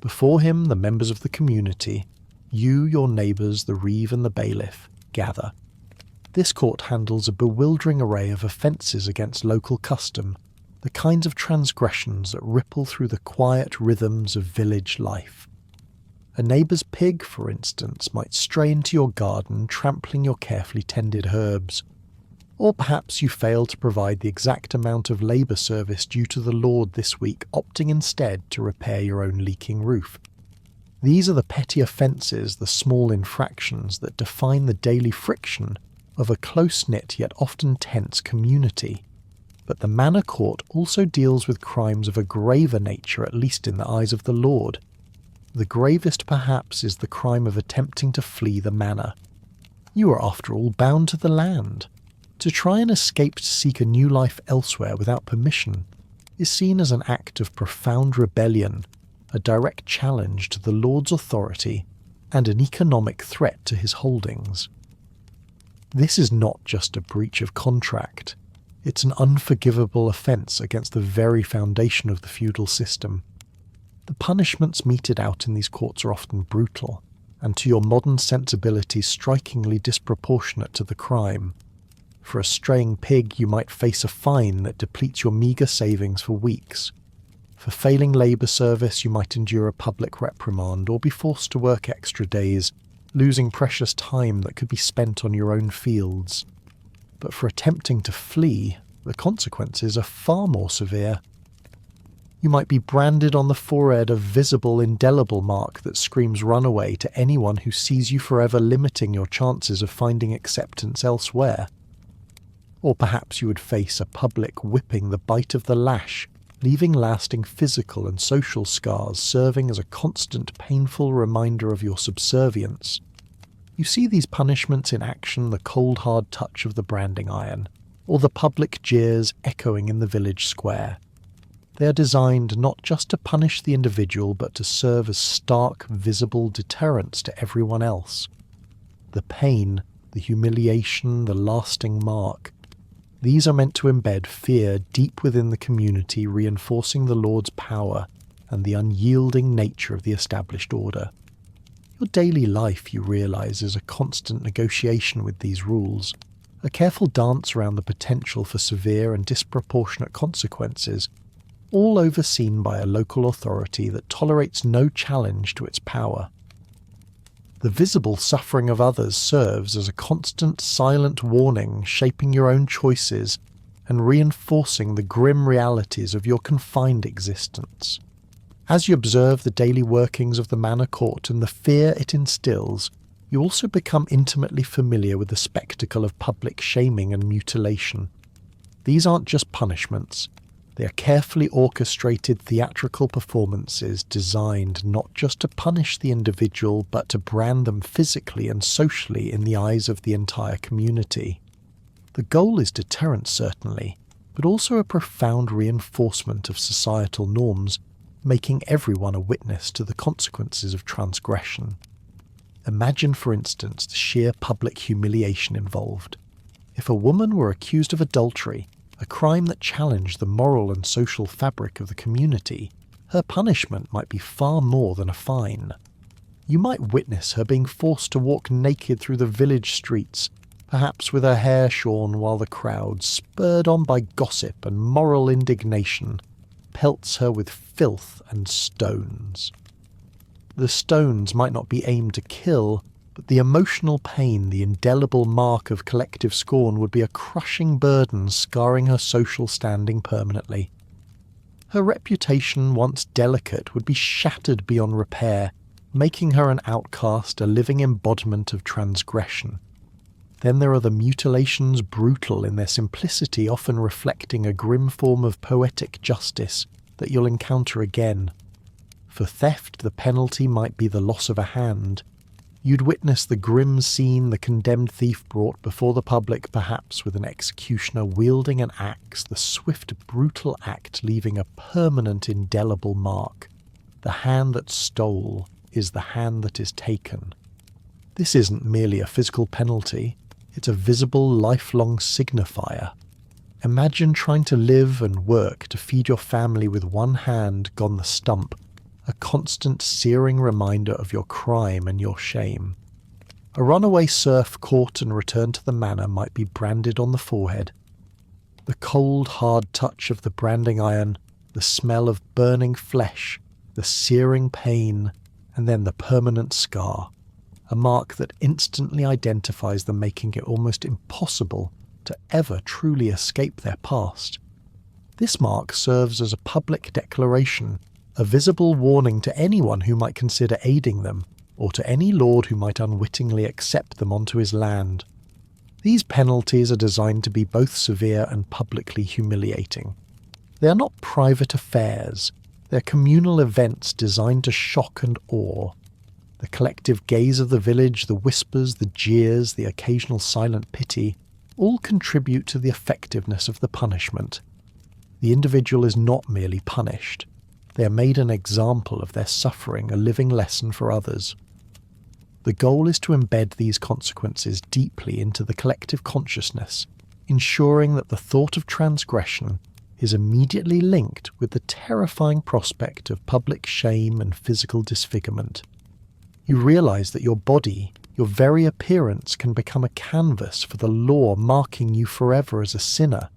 Before him, the members of the community, you, your neighbours, the reeve and the bailiff, gather. This court handles a bewildering array of offences against local custom, the kinds of transgressions that ripple through the quiet rhythms of village life. A neighbour's pig, for instance, might stray into your garden, trampling your carefully tended herbs. Or perhaps you fail to provide the exact amount of labour service due to the lord this week, opting instead to repair your own leaking roof. These are the petty offences, the small infractions that define the daily friction of a close-knit yet often tense community. But the manor court also deals with crimes of a graver nature, at least in the eyes of the lord. The gravest perhaps is the crime of attempting to flee the manor. You are after all bound to the land. To try and escape to seek a new life elsewhere without permission is seen as an act of profound rebellion, a direct challenge to the lord's authority, and an economic threat to his holdings. This is not just a breach of contract, it's an unforgivable offence against the very foundation of the feudal system. The punishments meted out in these courts are often brutal, and to your modern sensibilities strikingly disproportionate to the crime. For a straying pig, you might face a fine that depletes your meagre savings for weeks. For failing labour service, you might endure a public reprimand or be forced to work extra days, losing precious time that could be spent on your own fields. But for attempting to flee, the consequences are far more severe. You might be branded on the forehead a visible, indelible mark that screams runaway to anyone who sees you, forever limiting your chances of finding acceptance elsewhere. Or perhaps you would face a public whipping, the bite of the lash, leaving lasting physical and social scars, serving as a constant painful reminder of your subservience. You see these punishments in action, the cold hard touch of the branding iron, or the public jeers echoing in the village square. They are designed not just to punish the individual but to serve as stark, visible deterrents to everyone else. The pain, the humiliation, the lasting mark. These are meant to embed fear deep within the community, reinforcing the Lord's power and the unyielding nature of the established order. Your daily life, you realize, is a constant negotiation with these rules, a careful dance around the potential for severe and disproportionate consequences, all overseen by a local authority that tolerates no challenge to its power. The visible suffering of others serves as a constant silent warning, shaping your own choices and reinforcing the grim realities of your confined existence. As you observe the daily workings of the manor court and the fear it instills, you also become intimately familiar with the spectacle of public shaming and mutilation. These aren't just punishments. They are carefully orchestrated theatrical performances designed not just to punish the individual but to brand them physically and socially in the eyes of the entire community. The goal is deterrence, certainly, but also a profound reinforcement of societal norms, making everyone a witness to the consequences of transgression. Imagine, for instance, the sheer public humiliation involved. If a woman were accused of adultery, a crime that challenged the moral and social fabric of the community, her punishment might be far more than a fine. You might witness her being forced to walk naked through the village streets, perhaps with her hair shorn, while the crowd, spurred on by gossip and moral indignation, pelts her with filth and stones. The stones might not be aimed to kill, but the emotional pain, the indelible mark of collective scorn, would be a crushing burden, scarring her social standing permanently. Her reputation, once delicate, would be shattered beyond repair, making her an outcast, a living embodiment of transgression. Then there are the mutilations, brutal in their simplicity, often reflecting a grim form of poetic justice that you'll encounter again. For theft, the penalty might be the loss of a hand. You'd witness the grim scene the condemned thief brought before the public, perhaps with an executioner wielding an axe, the swift, brutal act leaving a permanent, indelible mark. The hand that stole is the hand that is taken. This isn't merely a physical penalty, it's a visible, lifelong signifier. Imagine trying to live and work to feed your family with one hand gone the stump, a constant searing reminder of your crime and your shame. A runaway serf caught and returned to the manor might be branded on the forehead. The cold, hard touch of the branding iron, the smell of burning flesh, the searing pain, and then the permanent scar, a mark that instantly identifies them, making it almost impossible to ever truly escape their past. This mark serves as a public declaration, a visible warning to anyone who might consider aiding them, or to any lord who might unwittingly accept them onto his land. These penalties are designed to be both severe and publicly humiliating. They are not private affairs, they're communal events designed to shock and awe. The collective gaze of the village, the whispers, the jeers, the occasional silent pity, all contribute to the effectiveness of the punishment. The individual is not merely punished. They are made an example of their suffering, a living lesson for others. The goal is to embed these consequences deeply into the collective consciousness, ensuring that the thought of transgression is immediately linked with the terrifying prospect of public shame and physical disfigurement. You realize that your body, your very appearance, can become a canvas for the law, marking you forever as a sinner,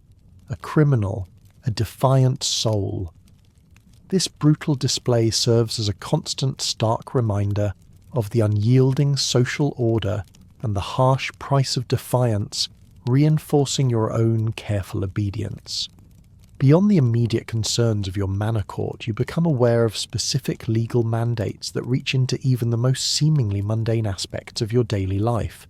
a criminal, a defiant soul. This brutal display serves as a constant, stark reminder of the unyielding social order and the harsh price of defiance, reinforcing your own careful obedience. Beyond the immediate concerns of your manor court, you become aware of specific legal mandates that reach into even the most seemingly mundane aspects of your daily life.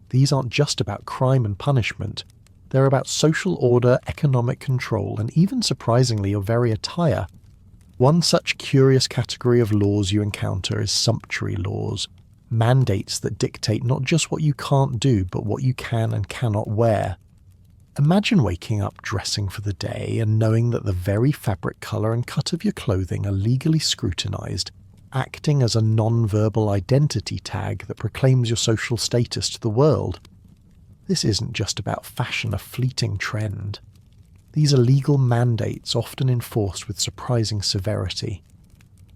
These aren't just about crime and punishment, they're about social order, economic control, and even surprisingly your very attire. One such curious category of laws you encounter is sumptuary laws, mandates that dictate not just what you can't do, but what you can and cannot wear. Imagine waking up dressing for the day and knowing that the very fabric colour and cut of your clothing are legally scrutinised, acting as a non-verbal identity tag that proclaims your social status to the world. This isn't just about fashion, a fleeting trend. These are legal mandates often enforced with surprising severity.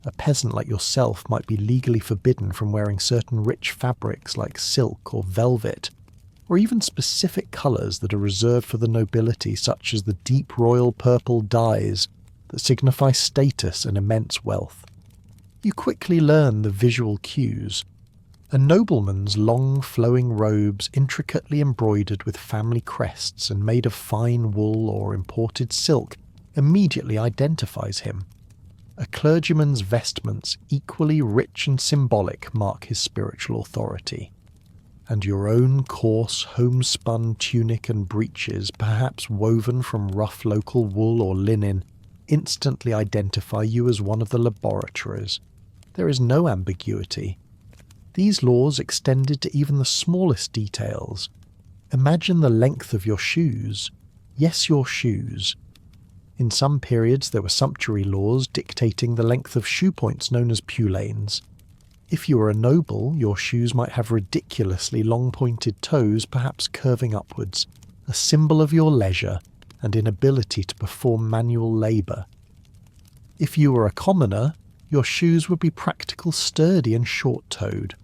A peasant like yourself might be legally forbidden from wearing certain rich fabrics like silk or velvet, or even specific colours that are reserved for the nobility, such as the deep royal purple dyes that signify status and immense wealth. You quickly learn the visual cues. A nobleman's long flowing robes intricately embroidered with family crests and made of fine wool or imported silk immediately identifies him. A clergyman's vestments, equally rich and symbolic, mark his spiritual authority. And your own coarse, homespun tunic and breeches, perhaps woven from rough local wool or linen, instantly identify you as one of the laboratories. There is no ambiguity. These laws extended to even the smallest details. Imagine the length of your shoes. Yes, your shoes. In some periods there were sumptuary laws dictating the length of shoe points known as pulanes. If you were a noble, your shoes might have ridiculously long-pointed toes, perhaps curving upwards, a symbol of your leisure and inability to perform manual labour. If you were a commoner, your shoes would be practical, sturdy and short-toed.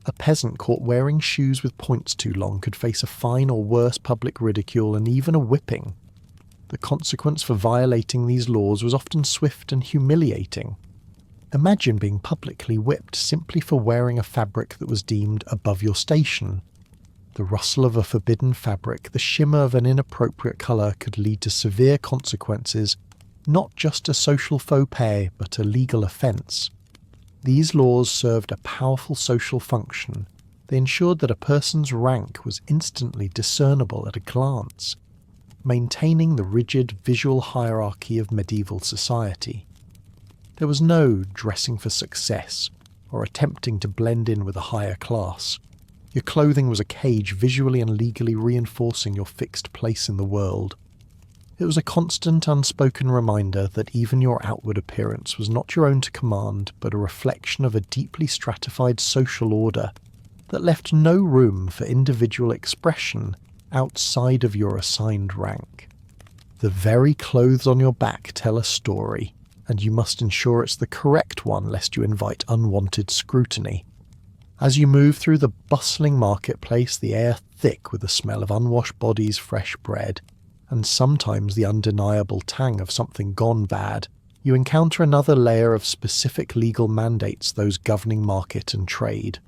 A peasant caught wearing shoes with points too long could face a fine or worse public ridicule and even a whipping. The consequence for violating these laws was often swift and humiliating. Imagine being publicly whipped simply for wearing a fabric that was deemed above your station. The rustle of a forbidden fabric, the shimmer of an inappropriate colour could lead to severe consequences, not just a social faux pas, but a legal offence. These laws served a powerful social function. They ensured that a person's rank was instantly discernible at a glance, maintaining the rigid visual hierarchy of medieval society. There was no dressing for success or attempting to blend in with a higher class. Your clothing was a cage visually and legally reinforcing your fixed place in the world. It was a constant, unspoken reminder that even your outward appearance was not your own to command, but a reflection of a deeply stratified social order that left no room for individual expression outside of your assigned rank. The very clothes on your back tell a story, and you must ensure it's the correct one lest you invite unwanted scrutiny. As you move through the bustling marketplace, the air thick with the smell of unwashed bodies, fresh bread, and sometimes the undeniable tang of something gone bad, you encounter another layer of specific legal mandates, those governing market and trade.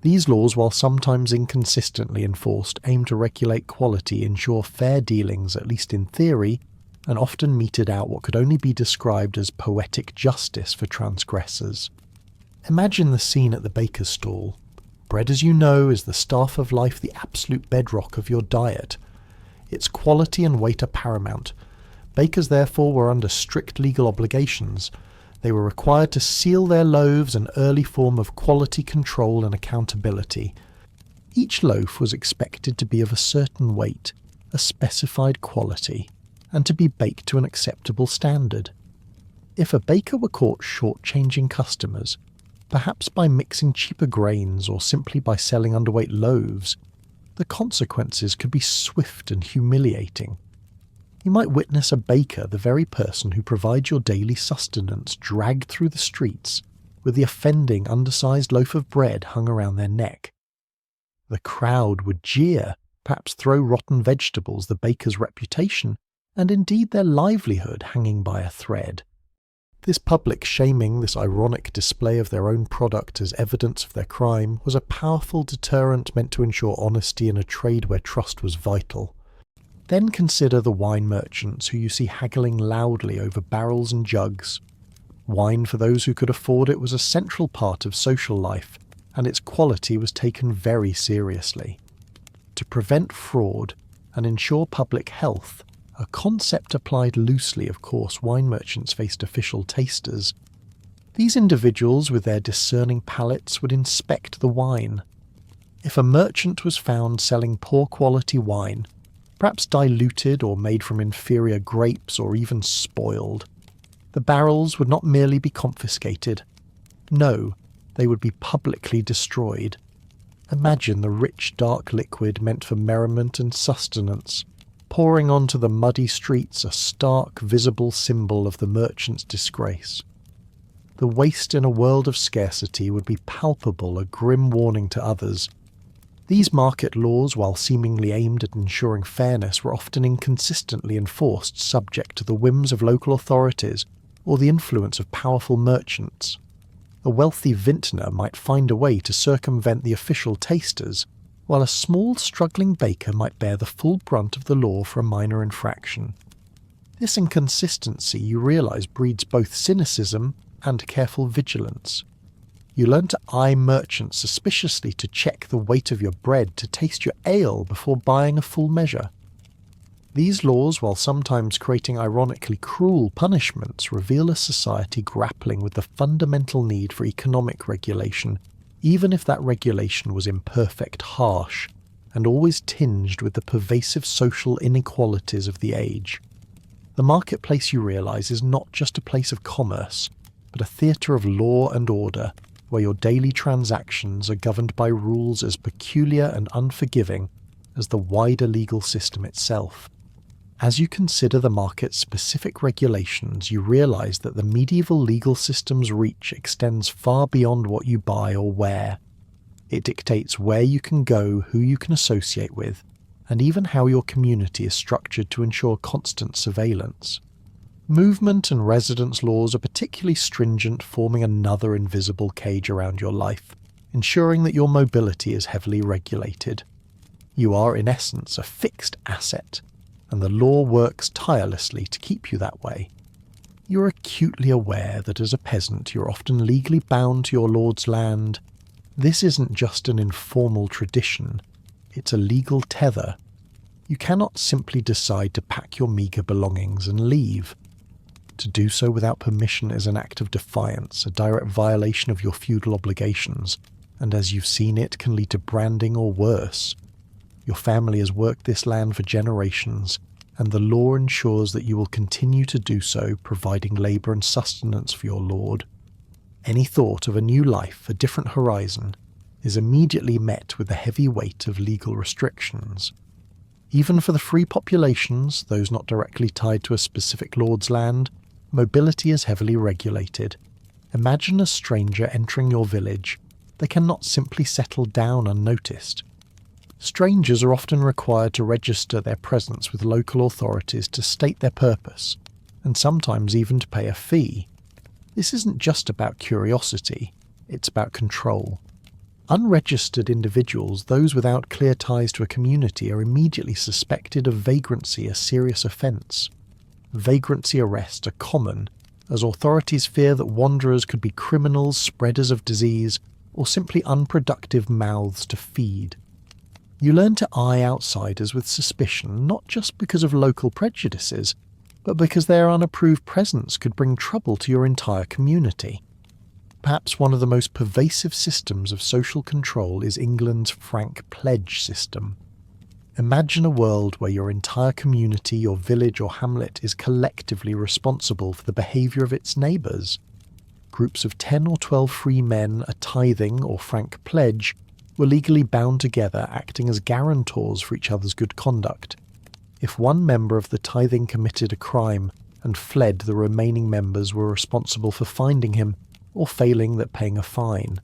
These laws, while sometimes inconsistently enforced, aim to regulate quality, ensure fair dealings, at least in theory, and often meted out what could only be described as poetic justice for transgressors. Imagine the scene at the baker's stall. Bread, as you know, is the staff of life, the absolute bedrock of your diet. Its quality and weight are paramount. Bakers, therefore, were under strict legal obligations. They were required to seal their loaves, an early form of quality control and accountability. Each loaf was expected to be of a certain weight, a specified quality, and to be baked to an acceptable standard. If a baker were caught shortchanging customers, perhaps by mixing cheaper grains or simply by selling underweight loaves, the consequences could be swift and humiliating. You might witness a baker, the very person who provides your daily sustenance, dragged through the streets with the offending undersized loaf of bread hung around their neck. The crowd would jeer, perhaps throw rotten vegetables, the baker's reputation, and indeed their livelihood hanging by a thread. This public shaming, this ironic display of their own product as evidence of their crime, was a powerful deterrent meant to ensure honesty in a trade where trust was vital. Then consider the wine merchants who you see haggling loudly over barrels and jugs. Wine, for those who could afford it, was a central part of social life, and its quality was taken very seriously. To prevent fraud and ensure public health, a concept applied loosely, of course, wine merchants faced official tasters. These individuals, with their discerning palates, would inspect the wine. If a merchant was found selling poor quality wine, perhaps diluted or made from inferior grapes or even spoiled. The barrels would not merely be confiscated. No, they would be publicly destroyed. Imagine the rich dark liquid meant for merriment and sustenance, pouring onto the muddy streets, a stark, visible symbol of the merchant's disgrace. The waste in a world of scarcity would be palpable, a grim warning to others. These market laws, while seemingly aimed at ensuring fairness, were often inconsistently enforced, subject to the whims of local authorities or the influence of powerful merchants. A wealthy vintner might find a way to circumvent the official tasters, while a small, struggling baker might bear the full brunt of the law for a minor infraction. This inconsistency, you realise, breeds both cynicism and careful vigilance. You learn to eye merchants suspiciously, to check the weight of your bread, to taste your ale before buying a full measure. These laws, while sometimes creating ironically cruel punishments, reveal a society grappling with the fundamental need for economic regulation, even if that regulation was imperfect, harsh, and always tinged with the pervasive social inequalities of the age. The marketplace, you realise, is not just a place of commerce, but a theatre of law and order, where your daily transactions are governed by rules as peculiar and unforgiving as the wider legal system itself. As you consider the market's specific regulations, you realise that the medieval legal system's reach extends far beyond what you buy or wear. It dictates where you can go, who you can associate with, and even how your community is structured to ensure constant surveillance. Movement and residence laws are particularly stringent, forming another invisible cage around your life, ensuring that your mobility is heavily regulated. You are, in essence, a fixed asset, and the law works tirelessly to keep you that way. You are acutely aware that as a peasant you are often legally bound to your lord's land. This isn't just an informal tradition, it's a legal tether. You cannot simply decide to pack your meagre belongings and leave. To do so without permission is an act of defiance, a direct violation of your feudal obligations, and as you've seen, it can lead to branding or worse. Your family has worked this land for generations, and the law ensures that you will continue to do so, providing labour and sustenance for your lord. Any thought of a new life, a different horizon, is immediately met with the heavy weight of legal restrictions. Even for the free populations, those not directly tied to a specific lord's land, mobility is heavily regulated. Imagine a stranger entering your village. They cannot simply settle down unnoticed. Strangers are often required to register their presence with local authorities to state their purpose, and sometimes even to pay a fee. This isn't just about curiosity, it's about control. Unregistered individuals, those without clear ties to a community, are immediately suspected of vagrancy, a serious offence. Vagrancy arrests are common, as authorities fear that wanderers could be criminals, spreaders of disease, or simply unproductive mouths to feed. You learn to eye outsiders with suspicion, not just because of local prejudices, but because their unapproved presence could bring trouble to your entire community. Perhaps one of the most pervasive systems of social control is England's frank pledge system. Imagine a world where your entire community, your village or hamlet is collectively responsible for the behaviour of its neighbours. Groups of 10 or 12 free men, a tithing or frank pledge, were legally bound together, acting as guarantors for each other's good conduct. If one member of the tithing committed a crime and fled, the remaining members were responsible for finding him, or failing that, paying a fine.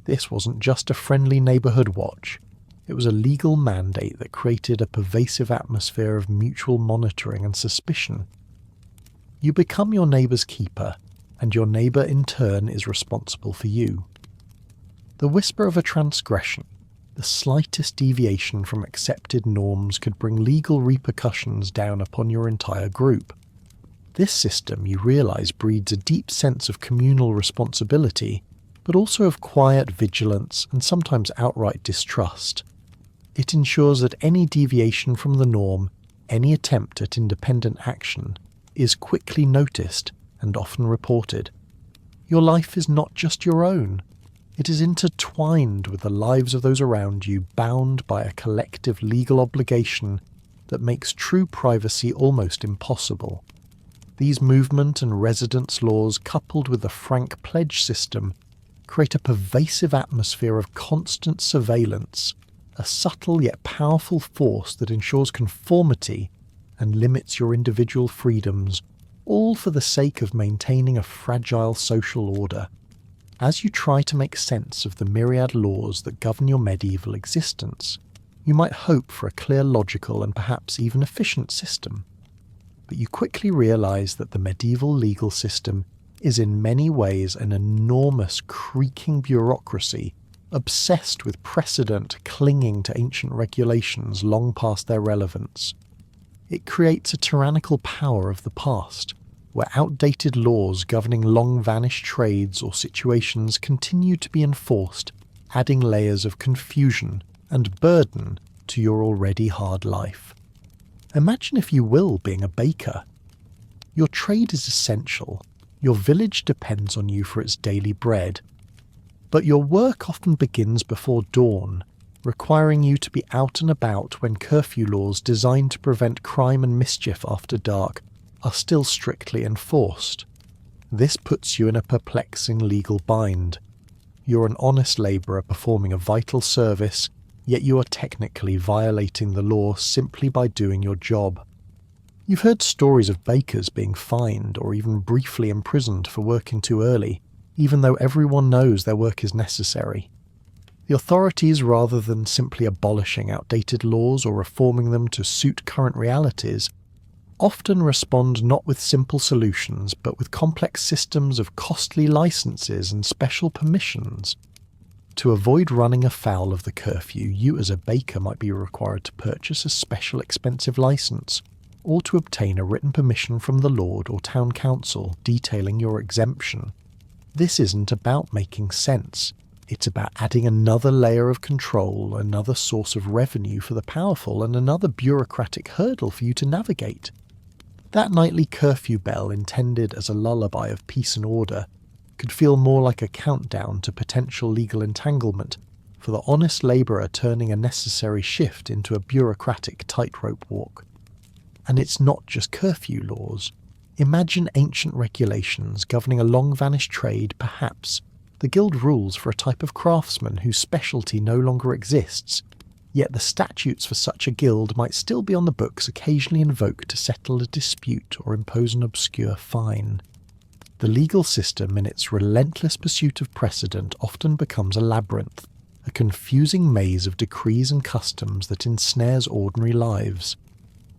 This wasn't just a friendly neighbourhood watch. It was a legal mandate that created a pervasive atmosphere of mutual monitoring and suspicion. You become your neighbour's keeper, and your neighbour in turn is responsible for you. The whisper of a transgression, the slightest deviation from accepted norms, could bring legal repercussions down upon your entire group. This system, you realise, breeds a deep sense of communal responsibility, but also of quiet vigilance and sometimes outright distrust. It ensures that any deviation from the norm, any attempt at independent action, is quickly noticed and often reported. Your life is not just your own. It is intertwined with the lives of those around you, bound by a collective legal obligation that makes true privacy almost impossible. These movement and residence laws, coupled with the frank pledge system, create a pervasive atmosphere of constant surveillance, a subtle yet powerful force that ensures conformity and limits your individual freedoms, all for the sake of maintaining a fragile social order. As you try to make sense of the myriad laws that govern your medieval existence, you might hope for a clear, logical, and perhaps even efficient system. But you quickly realize that the medieval legal system is in many ways an enormous, creaking bureaucracy, obsessed with precedent, clinging to ancient regulations long past their relevance. It creates a tyrannical power of the past, where outdated laws governing long-vanished trades or situations continue to be enforced, adding layers of confusion and burden to your already hard life. Imagine, if you will, being a baker. Your trade is essential. Your village depends on you for its daily bread. But your work often begins before dawn, requiring you to be out and about when curfew laws designed to prevent crime and mischief after dark are still strictly enforced. This puts you in a perplexing legal bind. You're an honest labourer performing a vital service, yet you are technically violating the law simply by doing your job. You've heard stories of bakers being fined or even briefly imprisoned for working too early, even though everyone knows their work is necessary. The authorities, rather than simply abolishing outdated laws or reforming them to suit current realities, often respond not with simple solutions but with complex systems of costly licenses and special permissions. To avoid running afoul of the curfew, you as a baker might be required to purchase a special expensive license, or to obtain a written permission from the Lord or Town Council detailing your exemption. This isn't about making sense. It's about adding another layer of control, another source of revenue for the powerful, and another bureaucratic hurdle for you to navigate. That nightly curfew bell, intended as a lullaby of peace and order, could feel more like a countdown to potential legal entanglement for the honest labourer turning a necessary shift into a bureaucratic tightrope walk. And it's not just curfew laws. Imagine ancient regulations governing a long-vanished trade, perhaps the guild rules for a type of craftsman whose specialty no longer exists, yet the statutes for such a guild might still be on the books, occasionally invoked to settle a dispute or impose an obscure fine. The legal system, in its relentless pursuit of precedent, often becomes a labyrinth, a confusing maze of decrees and customs that ensnares ordinary lives.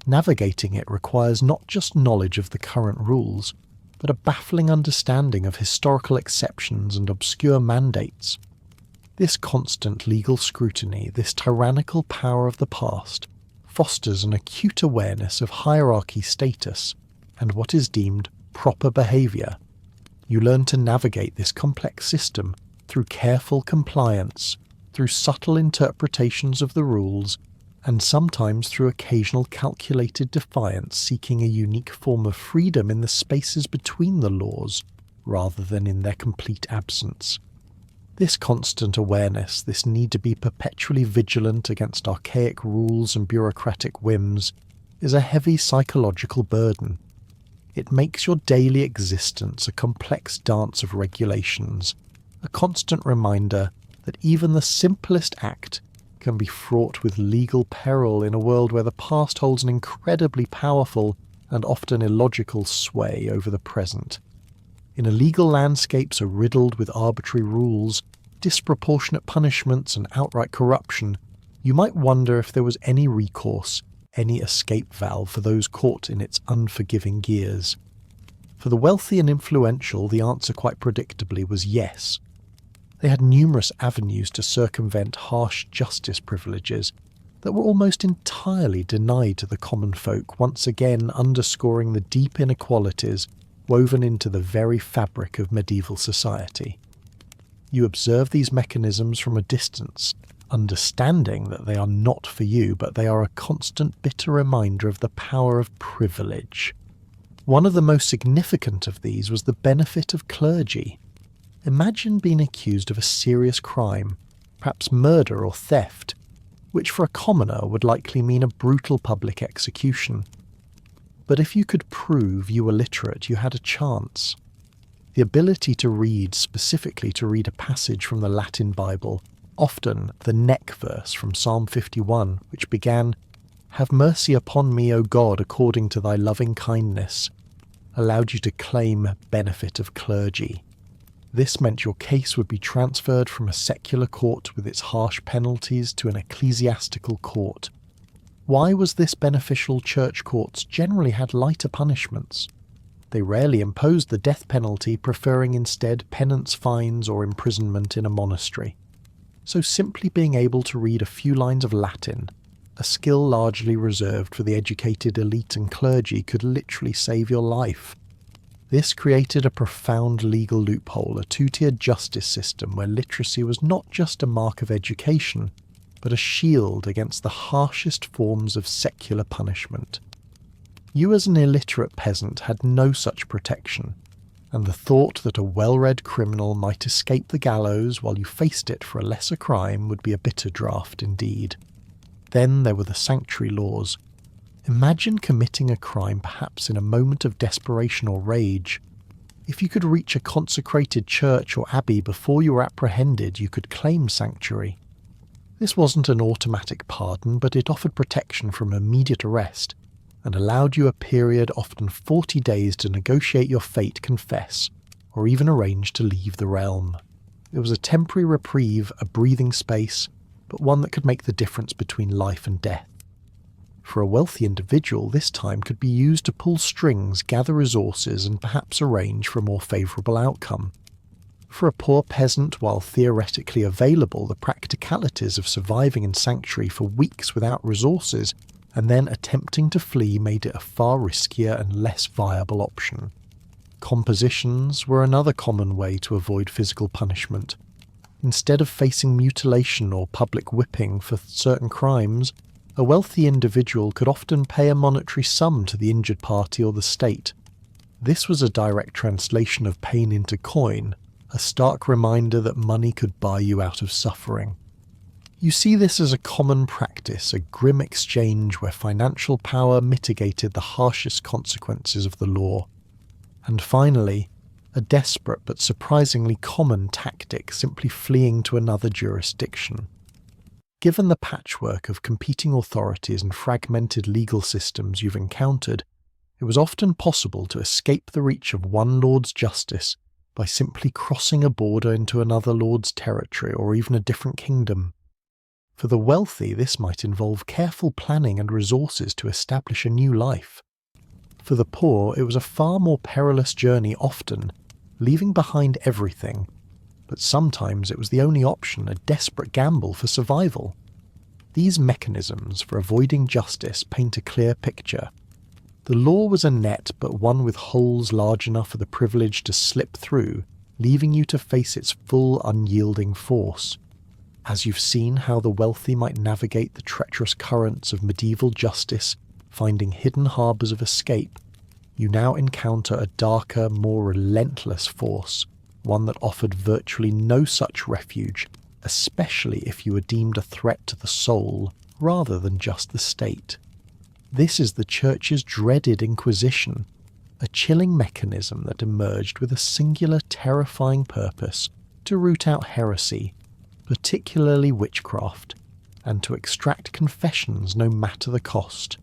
Navigating it requires not just knowledge of the current rules, but a baffling understanding of historical exceptions and obscure mandates. This constant legal scrutiny, this tyrannical power of the past, fosters an acute awareness of hierarchy status and what is deemed proper behaviour. You learn to navigate this complex system through careful compliance, through subtle interpretations of the rules, and sometimes through occasional calculated defiance, seeking a unique form of freedom in the spaces between the laws, rather than in their complete absence. This constant awareness, this need to be perpetually vigilant against archaic rules and bureaucratic whims, is a heavy psychological burden. It makes your daily existence a complex dance of regulations, a constant reminder that even the simplest act can be fraught with legal peril in a world where the past holds an incredibly powerful and often illogical sway over the present. In a legal landscape so riddled with arbitrary rules, disproportionate punishments and outright corruption, you might wonder if there was any recourse, any escape valve for those caught in its unforgiving gears. For the wealthy and influential, the answer quite predictably was yes. They had numerous avenues to circumvent harsh justice privileges that were almost entirely denied to the common folk, once again underscoring the deep inequalities woven into the very fabric of medieval society. You observe these mechanisms from a distance, understanding that they are not for you, but they are a constant bitter reminder of the power of privilege. One of the most significant of these was the benefit of clergy. Imagine being accused of a serious crime, perhaps murder or theft, which for a commoner would likely mean a brutal public execution. But if you could prove you were literate, you had a chance. The ability to read, specifically to read a passage from the Latin Bible, often the neck verse from Psalm 51, which began, "Have mercy upon me, O God, according to thy loving kindness," allowed you to claim benefit of clergy. This meant your case would be transferred from a secular court with its harsh penalties to an ecclesiastical court. Why was this beneficial? Church courts generally had lighter punishments. They rarely imposed the death penalty, preferring instead penance, fines, or imprisonment in a monastery. So simply being able to read a few lines of Latin, a skill largely reserved for the educated elite and clergy, could literally save your life. This created a profound legal loophole, a two-tiered justice system where literacy was not just a mark of education, but a shield against the harshest forms of secular punishment. You as an illiterate peasant had no such protection, and the thought that a well-read criminal might escape the gallows while you faced it for a lesser crime would be a bitter draught indeed. Then there were the sanctuary laws. Imagine committing a crime perhaps in a moment of desperation or rage. If you could reach a consecrated church or abbey before you were apprehended, you could claim sanctuary. This wasn't an automatic pardon, but it offered protection from immediate arrest, and allowed you a period, often 40 days, to negotiate your fate, confess, or even arrange to leave the realm. It was a temporary reprieve, a breathing space, but one that could make the difference between life and death. For a wealthy individual, this time could be used to pull strings, gather resources, and perhaps arrange for a more favourable outcome. For a poor peasant, while theoretically available, the practicalities of surviving in sanctuary for weeks without resources and then attempting to flee made it a far riskier and less viable option. Compositions were another common way to avoid physical punishment. Instead of facing mutilation or public whipping for certain crimes, a wealthy individual could often pay a monetary sum to the injured party or the state. This was a direct translation of pain into coin, a stark reminder that money could buy you out of suffering. You see this as a common practice, a grim exchange where financial power mitigated the harshest consequences of the law. And finally, a desperate but surprisingly common tactic, simply fleeing to another jurisdiction. Given the patchwork of competing authorities and fragmented legal systems you've encountered, it was often possible to escape the reach of one lord's justice by simply crossing a border into another lord's territory or even a different kingdom. For the wealthy, this might involve careful planning and resources to establish a new life. For the poor, it was a far more perilous journey, often leaving behind everything, but sometimes it was the only option, a desperate gamble for survival. These mechanisms for avoiding justice paint a clear picture. The law was a net, but one with holes large enough for the privileged to slip through, leaving you to face its full, unyielding force. As you've seen how the wealthy might navigate the treacherous currents of medieval justice, finding hidden harbours of escape, you now encounter a darker, more relentless force, one that offered virtually no such refuge, especially if you were deemed a threat to the soul rather than just the state. This is the Church's dreaded Inquisition, a chilling mechanism that emerged with a singular, terrifying purpose to root out heresy, particularly witchcraft, and to extract confessions no matter the cost.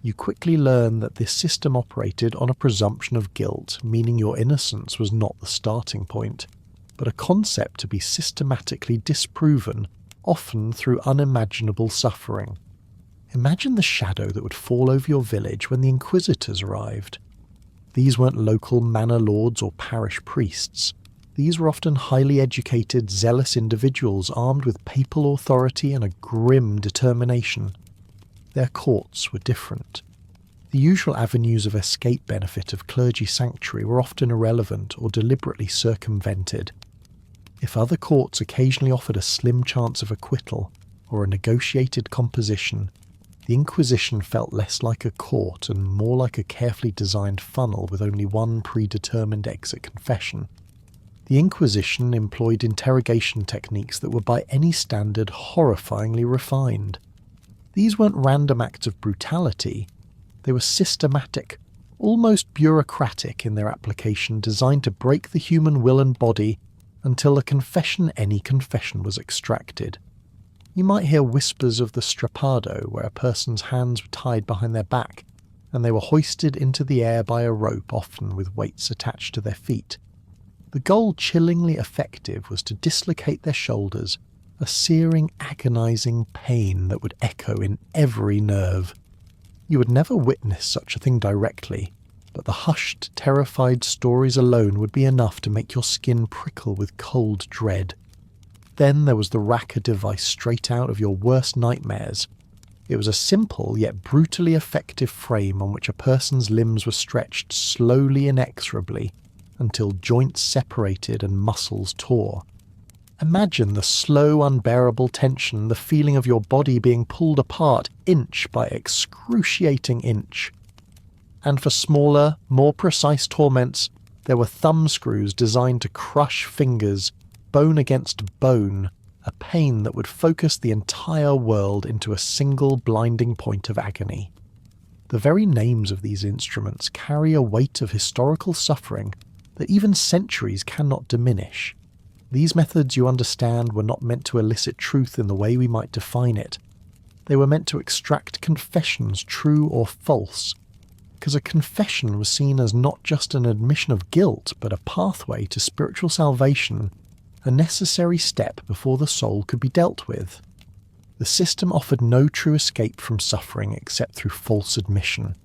You quickly learn that this system operated on a presumption of guilt, meaning your innocence was not the starting point, but a concept to be systematically disproven, often through unimaginable suffering. Imagine the shadow that would fall over your village when the Inquisitors arrived. These weren't local manor lords or parish priests. These were often highly educated, zealous individuals armed with papal authority and a grim determination. Their courts were different. The usual avenues of escape benefit of clergy sanctuary were often irrelevant or deliberately circumvented. If other courts occasionally offered a slim chance of acquittal or a negotiated composition, the Inquisition felt less like a court and more like a carefully designed funnel with only one predetermined exit confession. The Inquisition employed interrogation techniques that were by any standard horrifyingly refined. These weren't random acts of brutality, they were systematic, almost bureaucratic in their application, designed to break the human will and body until any confession was extracted. You might hear whispers of the strappado, where a person's hands were tied behind their back, and they were hoisted into the air by a rope, often with weights attached to their feet. The goal, chillingly effective, was to dislocate their shoulders, a searing, agonizing pain that would echo in every nerve. You would never witness such a thing directly, but the hushed, terrified stories alone would be enough to make your skin prickle with cold dread. Then there was the racker device straight out of your worst nightmares. It was a simple yet brutally effective frame on which a person's limbs were stretched slowly, inexorably, until joints separated and muscles tore. Imagine the slow, unbearable tension, the feeling of your body being pulled apart inch by excruciating inch. And for smaller, more precise torments, there were thumb screws designed to crush fingers, bone against bone, a pain that would focus the entire world into a single blinding point of agony. The very names of these instruments carry a weight of historical suffering that even centuries cannot diminish. These methods, you understand, were not meant to elicit truth in the way we might define it. They were meant to extract confessions, true or false, because a confession was seen as not just an admission of guilt, but a pathway to spiritual salvation, a necessary step before the soul could be dealt with. The system offered no true escape from suffering except through false admission.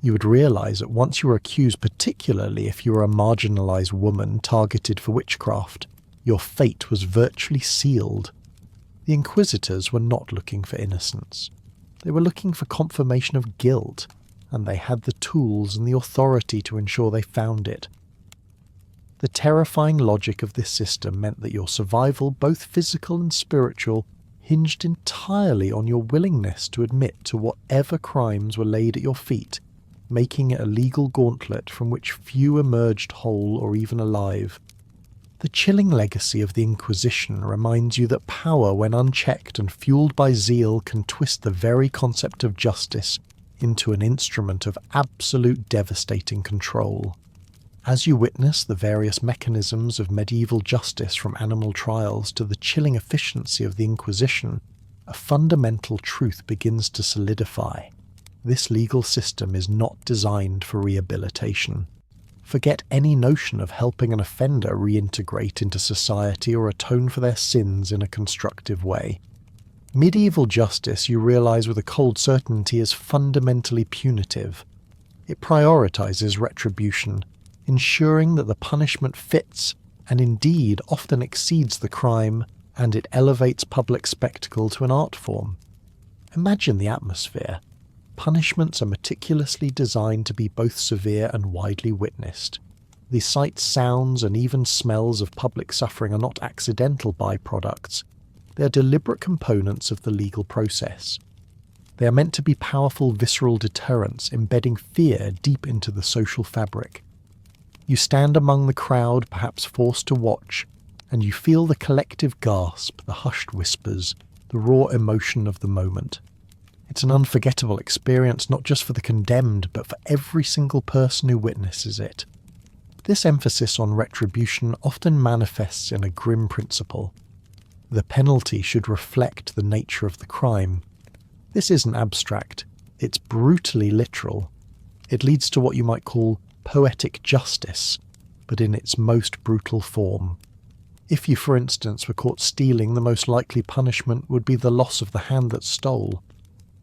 You would realize that once you were accused, particularly if you were a marginalized woman targeted for witchcraft, your fate was virtually sealed. The inquisitors were not looking for innocence. They were looking for confirmation of guilt, and they had the tools and the authority to ensure they found it. The terrifying logic of this system meant that your survival, both physical and spiritual, hinged entirely on your willingness to admit to whatever crimes were laid at your feet, making it a legal gauntlet from which few emerged whole or even alive. The chilling legacy of the Inquisition reminds you that power, when unchecked and fueled by zeal, can twist the very concept of justice into an instrument of absolute devastating control. As you witness the various mechanisms of medieval justice, from animal trials to the chilling efficiency of the Inquisition, a fundamental truth begins to solidify. This legal system is not designed for rehabilitation. Forget any notion of helping an offender reintegrate into society or atone for their sins in a constructive way. Medieval justice, you realize with a cold certainty, is fundamentally punitive. It prioritizes retribution, ensuring that the punishment fits and indeed often exceeds the crime, and it elevates public spectacle to an art form. Imagine the atmosphere. Punishments are meticulously designed to be both severe and widely witnessed. The sights, sounds, and even smells of public suffering are not accidental byproducts. They are deliberate components of the legal process. They are meant to be powerful visceral deterrents, embedding fear deep into the social fabric. You stand among the crowd, perhaps forced to watch, and you feel the collective gasp, the hushed whispers, the raw emotion of the moment. It's an unforgettable experience, not just for the condemned, but for every single person who witnesses it. This emphasis on retribution often manifests in a grim principle. The penalty should reflect the nature of the crime. This isn't abstract, it's brutally literal. It leads to what you might call poetic justice, but in its most brutal form. If you, for instance, were caught stealing, the most likely punishment would be the loss of the hand that stole.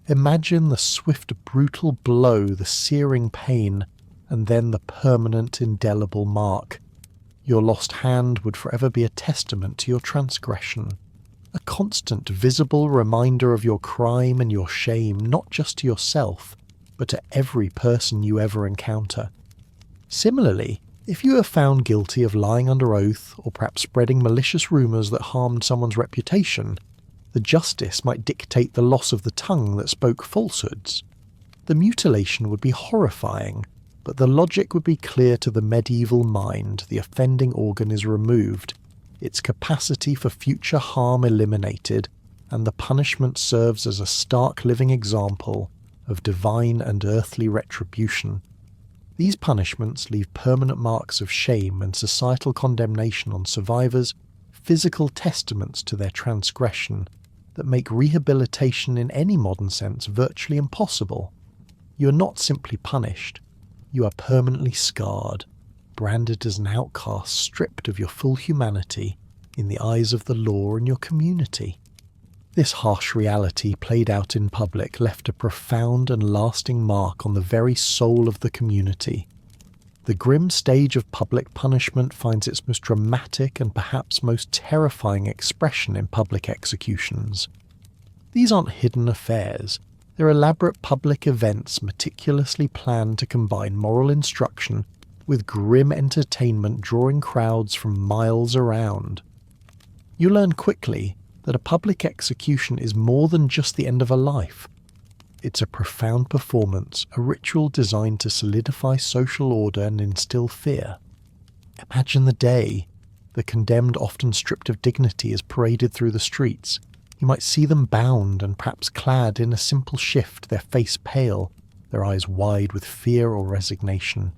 Imagine the swift, brutal blow, the searing pain, and then the permanent, indelible mark. Your lost hand would forever be a testament to your transgression, a constant, visible reminder of your crime and your shame, not just to yourself, but to every person you ever encounter. Similarly, if you are found guilty of lying under oath, or perhaps spreading malicious rumours that harmed someone's reputation, the justice might dictate the loss of the tongue that spoke falsehoods. The mutilation would be horrifying, but the logic would be clear to the medieval mind. The offending organ is removed, its capacity for future harm eliminated, and the punishment serves as a stark living example of divine and earthly retribution. These punishments leave permanent marks of shame and societal condemnation on survivors, physical testaments to their transgression that make rehabilitation in any modern sense virtually impossible. You are not simply punished, you are permanently scarred, branded as an outcast, stripped of your full humanity in the eyes of the law and your community. This harsh reality played out in public left a profound and lasting mark on the very soul of the community. The grim stage of public punishment finds its most dramatic and perhaps most terrifying expression in public executions. These aren't hidden affairs. They're elaborate public events meticulously planned to combine moral instruction with grim entertainment, drawing crowds from miles around. You learn quickly that a public execution is more than just the end of a life. It's a profound performance, a ritual designed to solidify social order and instill fear. Imagine the day the condemned, often stripped of dignity, is paraded through the streets. You might see them bound and perhaps clad in a simple shift, their face pale, their eyes wide with fear or resignation.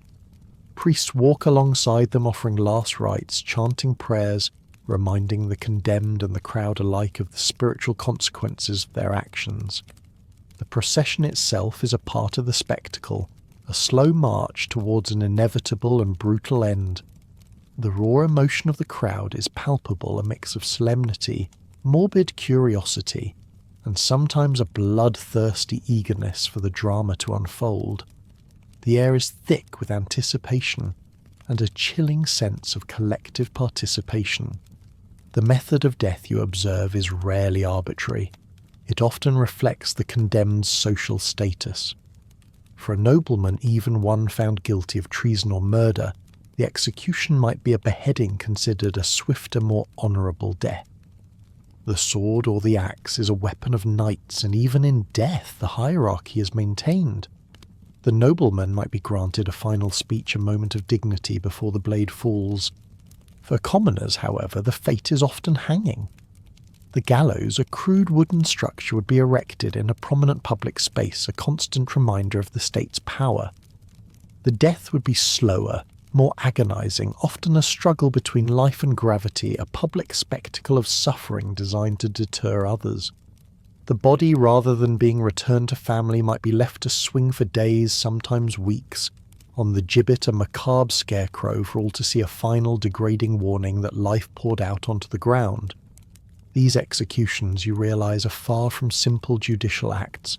Priests walk alongside them, offering last rites, chanting prayers, reminding the condemned and the crowd alike of the spiritual consequences of their actions. The procession itself is a part of the spectacle, a slow march towards an inevitable and brutal end. The raw emotion of the crowd is palpable, a mix of solemnity, morbid curiosity, and sometimes a bloodthirsty eagerness for the drama to unfold. The air is thick with anticipation and a chilling sense of collective participation. The method of death you observe is rarely arbitrary. It often reflects the condemned's social status. For a nobleman, even one found guilty of treason or murder, the execution might be a beheading considered a swifter, more honourable death. The sword or the axe is a weapon of knights, and even in death the hierarchy is maintained. The nobleman might be granted a final speech, a moment of dignity before the blade falls. For commoners, however, the fate is often hanging. The gallows, a crude wooden structure, would be erected in a prominent public space, a constant reminder of the state's power. The death would be slower, more agonizing, often a struggle between life and gravity, a public spectacle of suffering designed to deter others. The body, rather than being returned to family, might be left to swing for days, sometimes weeks. On the gibbet, a macabre scarecrow for all to see, a final degrading warning that life poured out onto the ground. These executions, you realise, are far from simple judicial acts.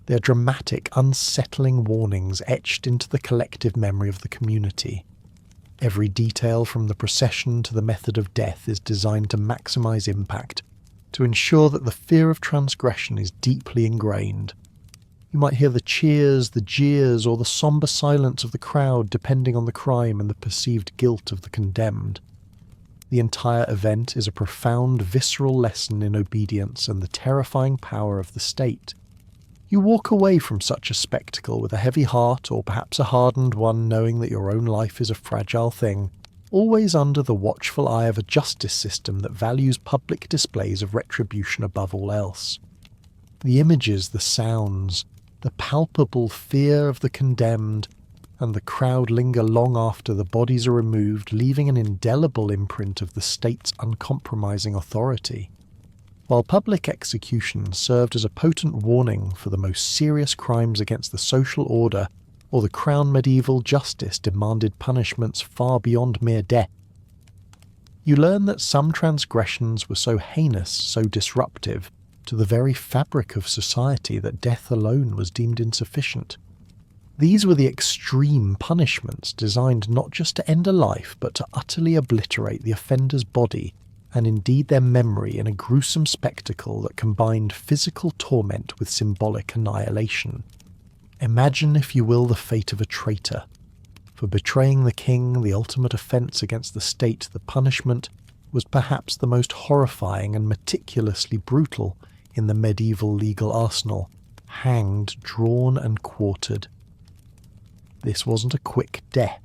They are dramatic, unsettling warnings etched into the collective memory of the community. Every detail, from the procession to the method of death, is designed to maximise impact, to ensure that the fear of transgression is deeply ingrained. You might hear the cheers, the jeers, or the sombre silence of the crowd, depending on the crime and the perceived guilt of the condemned. The entire event is a profound, visceral lesson in obedience and the terrifying power of the state. You walk away from such a spectacle with a heavy heart, or perhaps a hardened one, knowing that your own life is a fragile thing, always under the watchful eye of a justice system that values public displays of retribution above all else. The images, the sounds, the palpable fear of the condemned, and the crowd linger long after the bodies are removed, leaving an indelible imprint of the state's uncompromising authority. While public executions served as a potent warning for the most serious crimes against the social order, or the crown medieval justice demanded punishments far beyond mere death, you learn that some transgressions were so heinous, so disruptive, to the very fabric of society, that death alone was deemed insufficient. These were the extreme punishments designed not just to end a life, but to utterly obliterate the offender's body, and indeed their memory, in a gruesome spectacle that combined physical torment with symbolic annihilation. Imagine, if you will, the fate of a traitor. For betraying the king, the ultimate offence against the state, the punishment was perhaps the most horrifying and meticulously brutal in the medieval legal arsenal: hanged, drawn and quartered. This wasn't a quick death.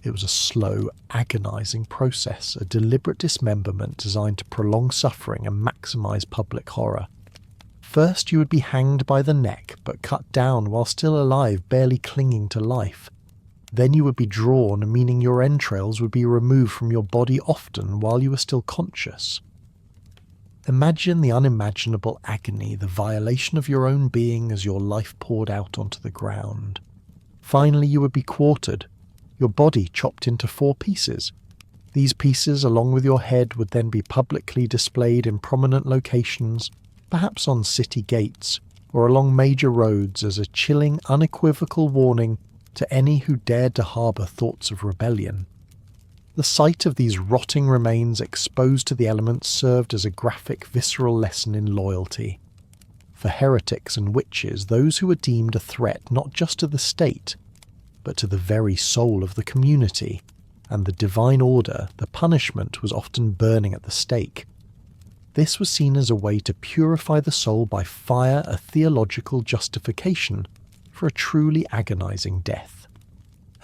It was a slow, agonizing process, a deliberate dismemberment designed to prolong suffering and maximize public horror. First, you would be hanged by the neck, but cut down while still alive, barely clinging to life. Then you would be drawn, meaning your entrails would be removed from your body often while you were still conscious. Imagine the unimaginable agony, the violation of your own being as your life poured out onto the ground. Finally, you would be quartered, your body chopped into 4 pieces. These pieces, along with your head, would then be publicly displayed in prominent locations, perhaps on city gates or along major roads, as a chilling, unequivocal warning to any who dared to harbour thoughts of rebellion. The sight of these rotting remains exposed to the elements served as a graphic, visceral lesson in loyalty. For heretics and witches, those who were deemed a threat not just to the state, but to the very soul of the community and the divine order, the punishment was often burning at the stake. This was seen as a way to purify the soul by fire, a theological justification for a truly agonizing death.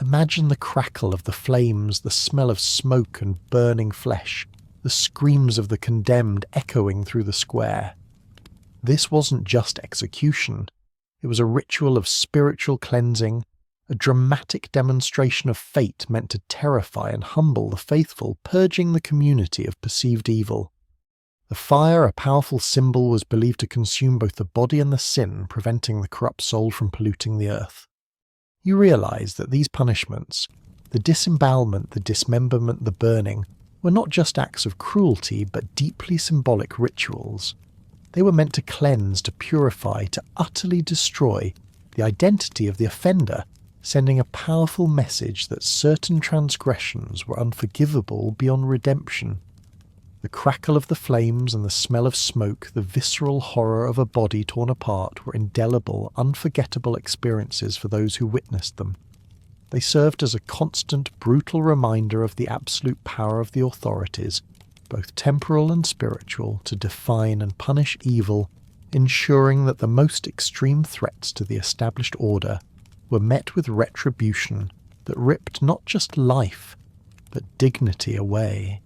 Imagine the crackle of the flames, the smell of smoke and burning flesh, the screams of the condemned echoing through the square. This wasn't just execution. It was a ritual of spiritual cleansing, a dramatic demonstration of fate meant to terrify and humble the faithful, purging the community of perceived evil. The fire, a powerful symbol, was believed to consume both the body and the sin, preventing the corrupt soul from polluting the earth. You realize that these punishments, the disembowelment, the dismemberment, the burning, were not just acts of cruelty, but deeply symbolic rituals. They were meant to cleanse, to purify, to utterly destroy the identity of the offender, sending a powerful message that certain transgressions were unforgivable beyond redemption. The crackle of the flames and the smell of smoke, the visceral horror of a body torn apart, were indelible, unforgettable experiences for those who witnessed them. They served as a constant, brutal reminder of the absolute power of the authorities, both temporal and spiritual, to define and punish evil, ensuring that the most extreme threats to the established order were met with retribution that ripped not just life, but dignity away.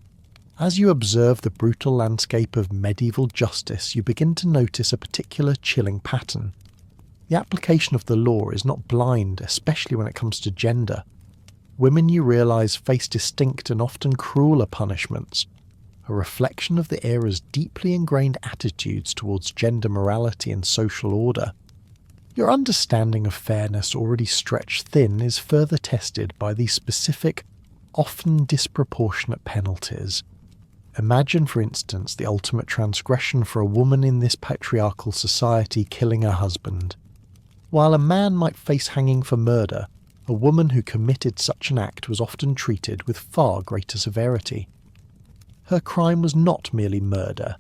As you observe the brutal landscape of medieval justice, you begin to notice a particular chilling pattern. The application of the law is not blind, especially when it comes to gender. Women, you realize, face distinct and often crueler punishments, a reflection of the era's deeply ingrained attitudes towards gender morality and social order. Your understanding of fairness, already stretched thin, is further tested by these specific, often disproportionate penalties. Imagine, for instance, the ultimate transgression for a woman in this patriarchal society killing her husband. While a man might face hanging for murder, a woman who committed such an act was often treated with far greater severity. Her crime was not merely murder.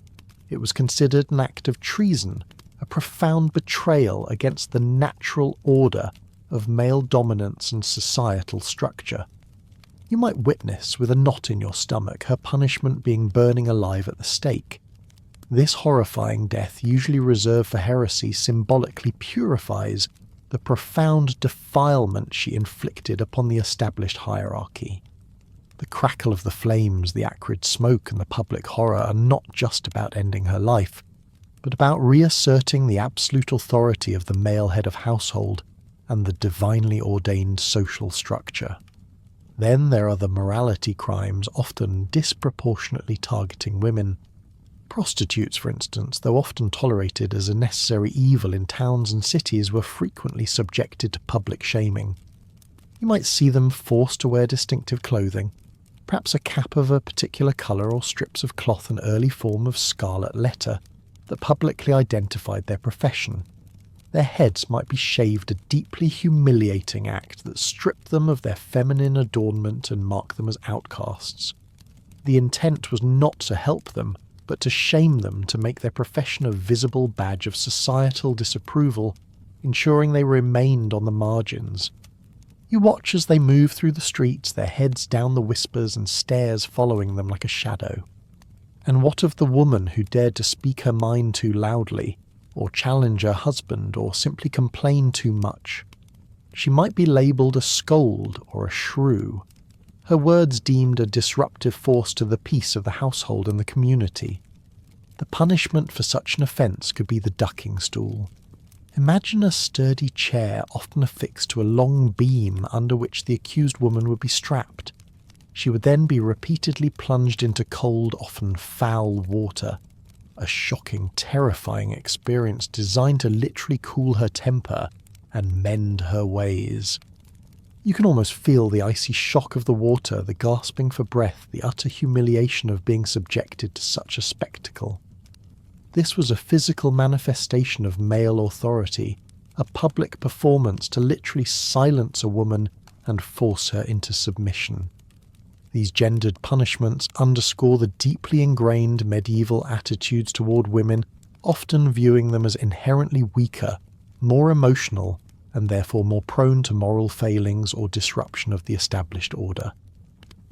It was considered an act of treason, a profound betrayal against the natural order of male dominance and societal structure. You might witness, with a knot in your stomach, her punishment being burning alive at the stake. This horrifying death, usually reserved for heresy, symbolically purifies the profound defilement she inflicted upon the established hierarchy. The crackle of the flames, the acrid smoke, and the public horror are not just about ending her life, but about reasserting the absolute authority of the male head of household and the divinely ordained social structure. Then there are the morality crimes, often disproportionately targeting women. Prostitutes, for instance, though often tolerated as a necessary evil in towns and cities, were frequently subjected to public shaming. You might see them forced to wear distinctive clothing, perhaps a cap of a particular colour or strips of cloth, an early form of scarlet letter, that publicly identified their profession. Their heads might be shaved, a deeply humiliating act that stripped them of their feminine adornment and marked them as outcasts. The intent was not to help them, but to shame them, to make their profession a visible badge of societal disapproval, ensuring they remained on the margins. You watch as they move through the streets, their heads down the whispers and stairs following them like a shadow. And what of the woman who dared to speak her mind too loudly, or challenge her husband, or simply complain too much? She might be labelled a scold or a shrew, her words deemed a disruptive force to the peace of the household and the community. The punishment for such an offence could be the ducking stool. Imagine a sturdy chair often affixed to a long beam under which the accused woman would be strapped. She would then be repeatedly plunged into cold, often foul water. A shocking, terrifying experience designed to literally cool her temper and mend her ways. You can almost feel the icy shock of the water, the gasping for breath, the utter humiliation of being subjected to such a spectacle. This was a physical manifestation of male authority, a public performance to literally silence a woman and force her into submission. These gendered punishments underscore the deeply ingrained medieval attitudes toward women, often viewing them as inherently weaker, more emotional, and therefore more prone to moral failings or disruption of the established order.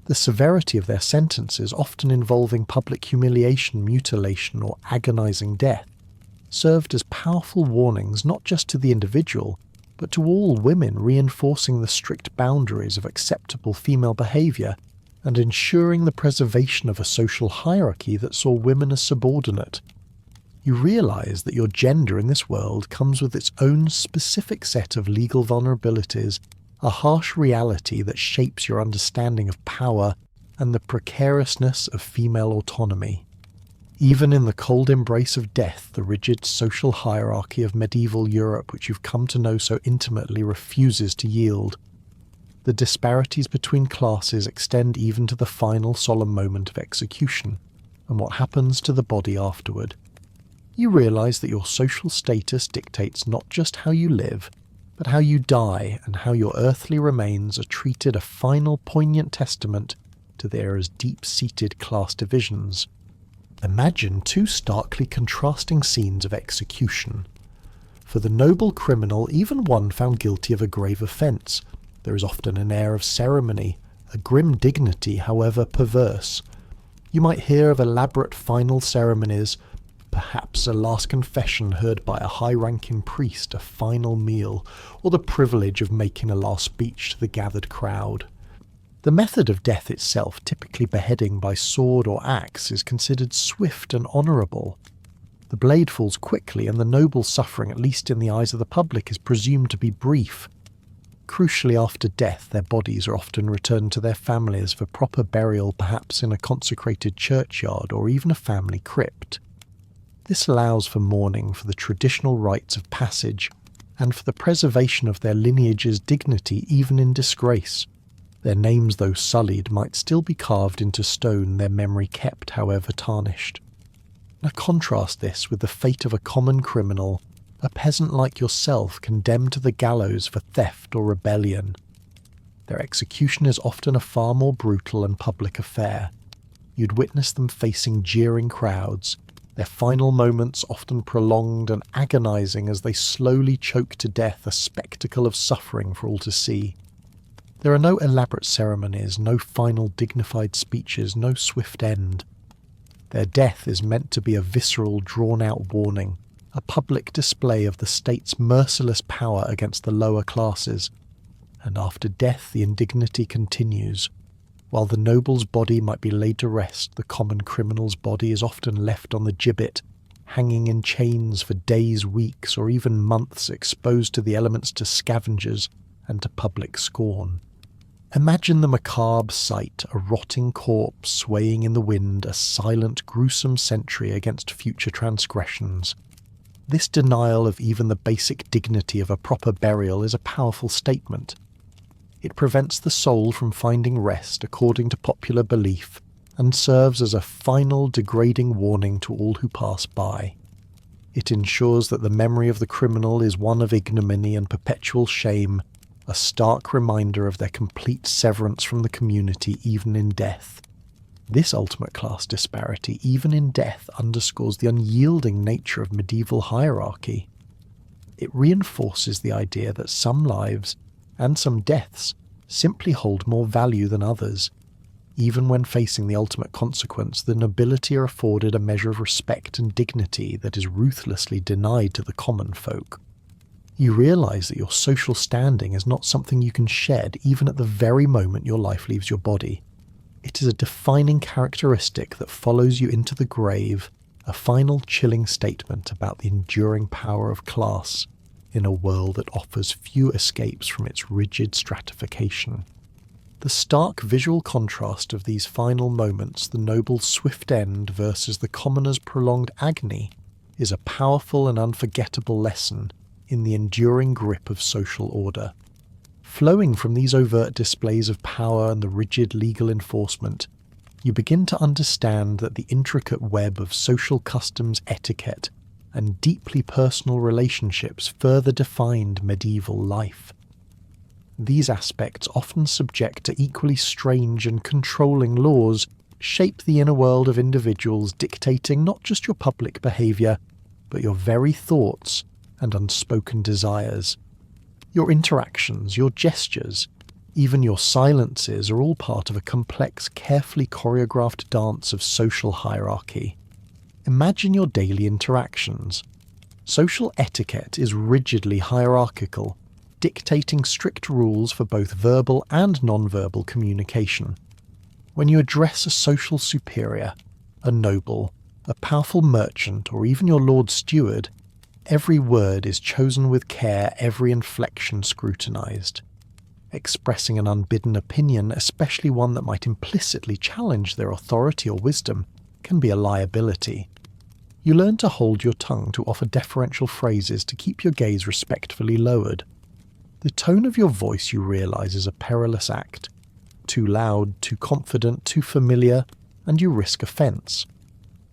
The severity of their sentences, often involving public humiliation, mutilation, or agonizing death, served as powerful warnings not just to the individual, but to all women, reinforcing the strict boundaries of acceptable female behavior and ensuring the preservation of a social hierarchy that saw women as subordinate. You realize that your gender in this world comes with its own specific set of legal vulnerabilities, a harsh reality that shapes your understanding of power and the precariousness of female autonomy. Even in the cold embrace of death, the rigid social hierarchy of medieval Europe, which you've come to know so intimately, refuses to yield. The disparities between classes extend even to the final solemn moment of execution, and what happens to the body afterward. You realize that your social status dictates not just how you live, but how you die, and how your earthly remains are treated, a final poignant testament to the era's deep-seated class divisions. Imagine two starkly contrasting scenes of execution. For the noble criminal, even one found guilty of a grave offence, there is often an air of ceremony, a grim dignity, however perverse. You might hear of elaborate final ceremonies, perhaps a last confession heard by a high-ranking priest, a final meal, or the privilege of making a last speech to the gathered crowd. The method of death itself, typically beheading by sword or axe, is considered swift and honourable. The blade falls quickly, and the noble's suffering, at least in the eyes of the public, is presumed to be brief. Crucially, after death, their bodies are often returned to their families for proper burial, perhaps in a consecrated churchyard or even a family crypt. This allows for mourning, for the traditional rites of passage, and for the preservation of their lineage's dignity even in disgrace. Their names, though sullied, might still be carved into stone, their memory kept, however tarnished. Now contrast this with the fate of a common criminal, a peasant like yourself condemned to the gallows for theft or rebellion. Their execution is often a far more brutal and public affair. You'd witness them facing jeering crowds, their final moments often prolonged and agonizing as they slowly choke to death, a spectacle of suffering for all to see. There are no elaborate ceremonies, no final dignified speeches, no swift end. Their death is meant to be a visceral, drawn-out warning, a public display of the state's merciless power against the lower classes. And after death the indignity continues. While the noble's body might be laid to rest, the common criminal's body is often left on the gibbet, hanging in chains for days, weeks, or even months, exposed to the elements, to scavengers, and to public scorn. Imagine the macabre sight, a rotting corpse swaying in the wind, a silent, gruesome sentry against future transgressions. This denial of even the basic dignity of a proper burial is a powerful statement. It prevents the soul from finding rest according to popular belief, and serves as a final degrading warning to all who pass by. It ensures that the memory of the criminal is one of ignominy and perpetual shame, a stark reminder of their complete severance from the community even in death. This ultimate class disparity, even in death, underscores the unyielding nature of medieval hierarchy. It reinforces the idea that some lives, and some deaths, simply hold more value than others. Even when facing the ultimate consequence, the nobility are afforded a measure of respect and dignity that is ruthlessly denied to the common folk. You realise that your social standing is not something you can shed even at the very moment your life leaves your body. It is a defining characteristic that follows you into the grave, a final chilling statement about the enduring power of class in a world that offers few escapes from its rigid stratification. The stark visual contrast of these final moments, the noble's swift end versus the commoner's prolonged agony, is a powerful and unforgettable lesson in the enduring grip of social order. Flowing from these overt displays of power and the rigid legal enforcement, you begin to understand that the intricate web of social customs, etiquette, and deeply personal relationships further defined medieval life. These aspects, often subject to equally strange and controlling laws, shape the inner world of individuals, dictating not just your public behaviour, but your very thoughts and unspoken desires. Your interactions, your gestures, even your silences are all part of a complex, carefully choreographed dance of social hierarchy. Imagine your daily interactions. Social etiquette is rigidly hierarchical, dictating strict rules for both verbal and non-verbal communication. When you address a social superior, a noble, a powerful merchant, or even your Lord Steward, every word is chosen with care, every inflection scrutinized. Expressing an unbidden opinion, especially one that might implicitly challenge their authority or wisdom, can be a liability. You learn to hold your tongue, to offer deferential phrases, to keep your gaze respectfully lowered. The tone of your voice, you realize, is a perilous act. Too loud, too confident, too familiar, and you risk offense.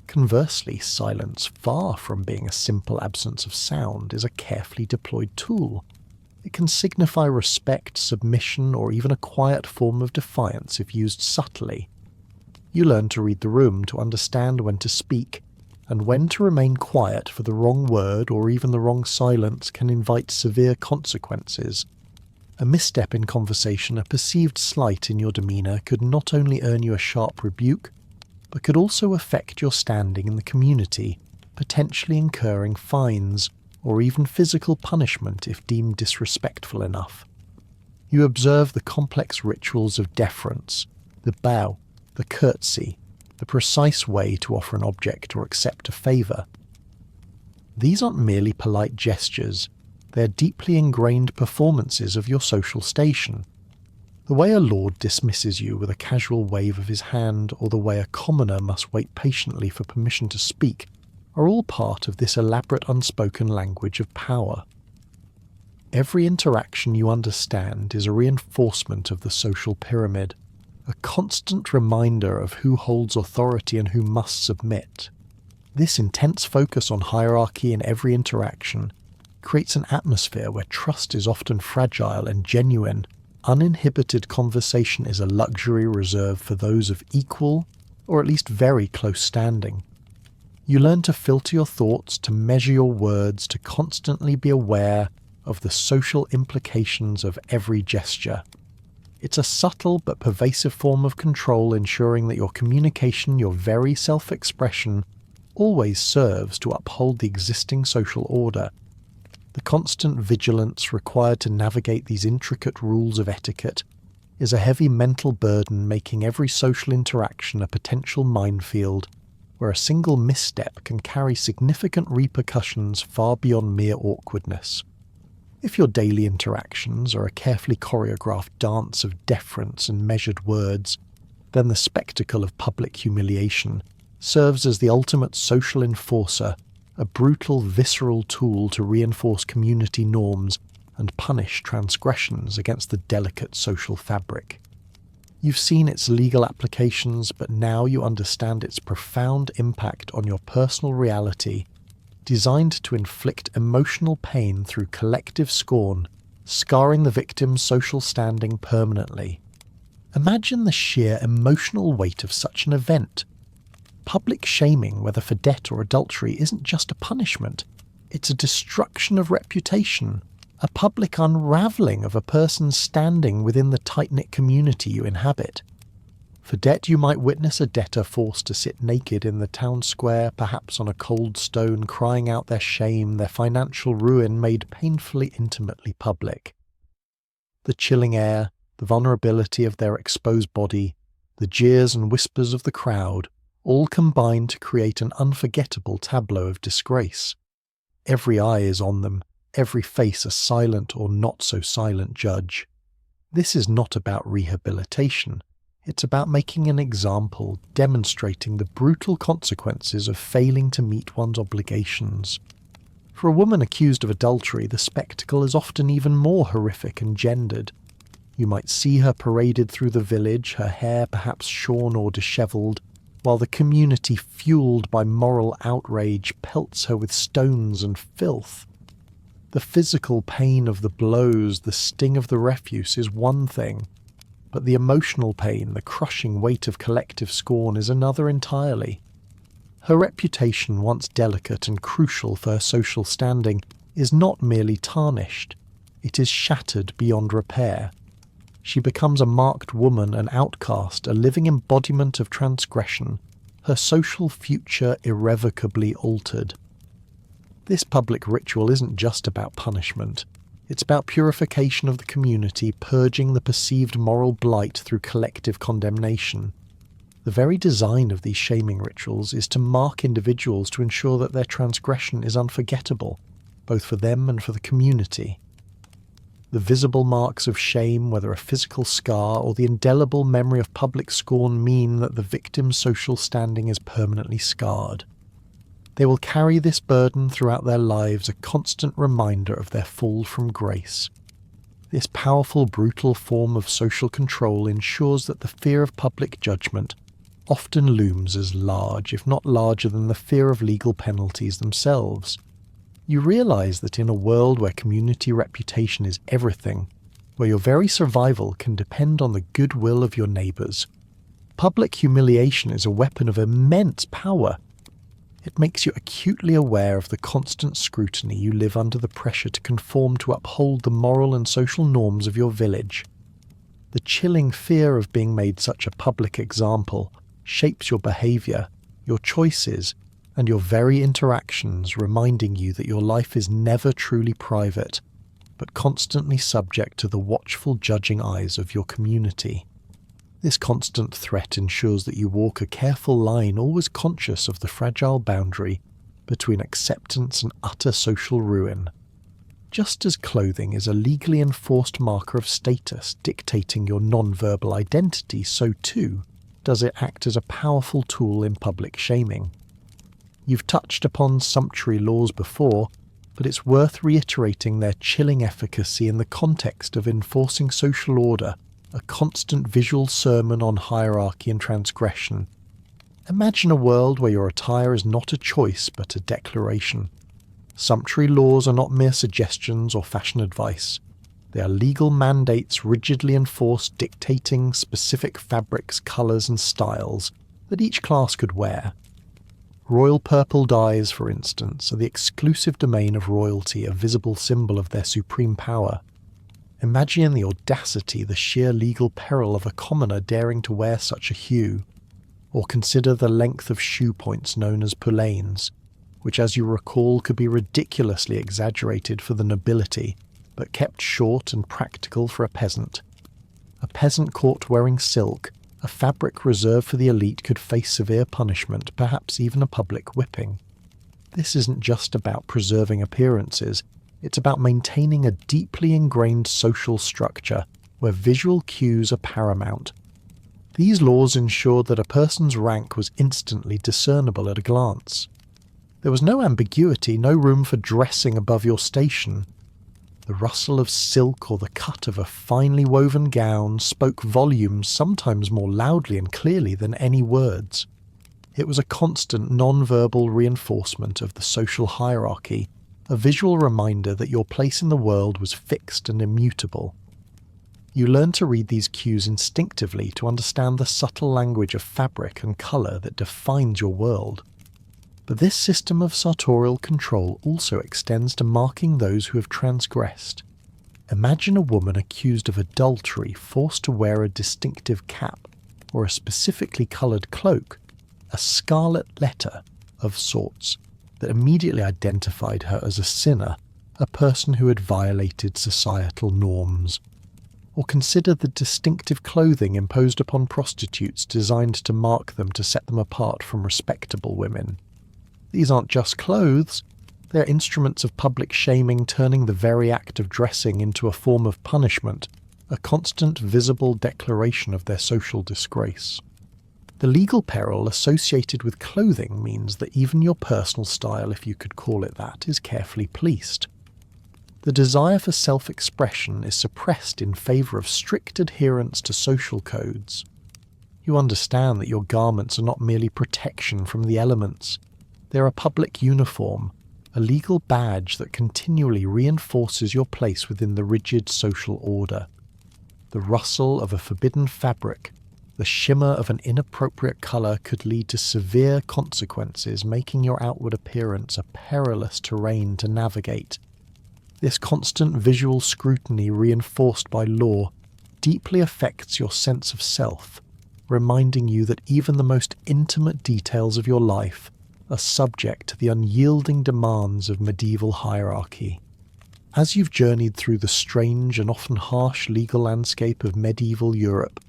Conversely, silence, far from being a simple absence of sound, is a carefully deployed tool. It can signify respect, submission, or even a quiet form of defiance if used subtly. You learn to read the room, to understand when to speak, and when to remain quiet, for the wrong word or even the wrong silence can invite severe consequences. A misstep in conversation, a perceived slight in your demeanour, could not only earn you a sharp rebuke, but could also affect your standing in the community, potentially incurring fines or even physical punishment if deemed disrespectful enough. You observe the complex rituals of deference, the bow, the curtsy, the precise way to offer an object or accept a favour. These aren't merely polite gestures, they're deeply ingrained performances of your social station. The way a lord dismisses you with a casual wave of his hand, or the way a commoner must wait patiently for permission to speak, are all part of this elaborate unspoken language of power. Every interaction you understand is a reinforcement of the social pyramid, a constant reminder of who holds authority and who must submit. This intense focus on hierarchy in every interaction creates an atmosphere where trust is often fragile and genuine. Uninhibited conversation is a luxury reserved for those of equal, or at least very close standing. You learn to filter your thoughts, to measure your words, to constantly be aware of the social implications of every gesture. It's a subtle but pervasive form of control, ensuring that your communication, your very self-expression, always serves to uphold the existing social order. The constant vigilance required to navigate these intricate rules of etiquette is a heavy mental burden, making every social interaction a potential minefield, where a single misstep can carry significant repercussions far beyond mere awkwardness. If your daily interactions are a carefully choreographed dance of deference and measured words, then the spectacle of public humiliation serves as the ultimate social enforcer, a brutal, visceral tool to reinforce community norms and punish transgressions against the delicate social fabric. You've seen its legal applications, but now you understand its profound impact on your personal reality, designed to inflict emotional pain through collective scorn, scarring the victim's social standing permanently. Imagine the sheer emotional weight of such an event. Public shaming, whether for debt or adultery, isn't just a punishment. It's a destruction of reputation, a public unravelling of a person's standing within the tight-knit community you inhabit. For debt you might witness a debtor forced to sit naked in the town square, perhaps on a cold stone, crying out their shame, their financial ruin made painfully intimately public. The chilling air, the vulnerability of their exposed body, the jeers and whispers of the crowd, all combine to create an unforgettable tableau of disgrace. Every eye is on them, every face a silent or not so silent judge. This is not about rehabilitation. It's about making an example, demonstrating the brutal consequences of failing to meet one's obligations. For a woman accused of adultery, the spectacle is often even more horrific and gendered. You might see her paraded through the village, her hair perhaps shorn or dishevelled, while the community, fueled by moral outrage, pelts her with stones and filth. The physical pain of the blows, the sting of the refuse is one thing, but the emotional pain, the crushing weight of collective scorn is another entirely. Her reputation, once delicate and crucial for her social standing, is not merely tarnished, it is shattered beyond repair. She becomes a marked woman, an outcast, a living embodiment of transgression, her social future irrevocably altered. This public ritual isn't just about punishment. It's about purification of the community, purging the perceived moral blight through collective condemnation. The very design of these shaming rituals is to mark individuals to ensure that their transgression is unforgettable, both for them and for the community. The visible marks of shame, whether a physical scar or the indelible memory of public scorn, mean that the victim's social standing is permanently scarred. They will carry this burden throughout their lives, a constant reminder of their fall from grace. This powerful, brutal form of social control ensures that the fear of public judgment often looms as large, if not larger than the fear of legal penalties themselves. You realize that in a world where community reputation is everything, where your very survival can depend on the goodwill of your neighbors, public humiliation is a weapon of immense power. It makes you acutely aware of the constant scrutiny you live under, the pressure to conform to uphold the moral and social norms of your village. The chilling fear of being made such a public example shapes your behavior, your choices, and your very interactions, reminding you that your life is never truly private, but constantly subject to the watchful judging eyes of your community. This constant threat ensures that you walk a careful line, always conscious of the fragile boundary between acceptance and utter social ruin. Just as clothing is a legally enforced marker of status dictating your non-verbal identity, so too does it act as a powerful tool in public shaming. You've touched upon sumptuary laws before, but it's worth reiterating their chilling efficacy in the context of enforcing social order, a constant visual sermon on hierarchy and transgression. Imagine a world where your attire is not a choice but a declaration. Sumptuary laws are not mere suggestions or fashion advice. They are legal mandates rigidly enforced, dictating specific fabrics, colours and styles that each class could wear. Royal purple dyes, for instance, are the exclusive domain of royalty, a visible symbol of their supreme power. Imagine the audacity, the sheer legal peril of a commoner daring to wear such a hue. Or consider the length of shoe points known as poulaines, which, as you recall, could be ridiculously exaggerated for the nobility, but kept short and practical for a peasant. A peasant caught wearing silk, a fabric reserved for the elite, could face severe punishment, perhaps even a public whipping. This isn't just about preserving appearances. It's about maintaining a deeply ingrained social structure where visual cues are paramount. These laws ensured that a person's rank was instantly discernible at a glance. There was no ambiguity, no room for dressing above your station. The rustle of silk or the cut of a finely woven gown spoke volumes, sometimes more loudly and clearly than any words. It was a constant non-verbal reinforcement of the social hierarchy, a visual reminder that your place in the world was fixed and immutable. You learn to read these cues instinctively, to understand the subtle language of fabric and colour that defines your world. But this system of sartorial control also extends to marking those who have transgressed. Imagine a woman accused of adultery forced to wear a distinctive cap, or a specifically coloured cloak, a scarlet letter of sorts that immediately identified her as a sinner, a person who had violated societal norms. Or consider the distinctive clothing imposed upon prostitutes designed to mark them to set them apart from respectable women. These aren't just clothes, they're instruments of public shaming, turning the very act of dressing into a form of punishment, a constant visible declaration of their social disgrace. The legal peril associated with clothing means that even your personal style, if you could call it that, is carefully policed. The desire for self-expression is suppressed in favour of strict adherence to social codes. You understand that your garments are not merely protection from the elements. They're a public uniform, a legal badge that continually reinforces your place within the rigid social order. The rustle of a forbidden fabric, the shimmer of an inappropriate colour could lead to severe consequences, making your outward appearance a perilous terrain to navigate. This constant visual scrutiny, reinforced by law, deeply affects your sense of self, reminding you that even the most intimate details of your life are subject to the unyielding demands of medieval hierarchy. As you've journeyed through the strange and often harsh legal landscape of medieval Europe,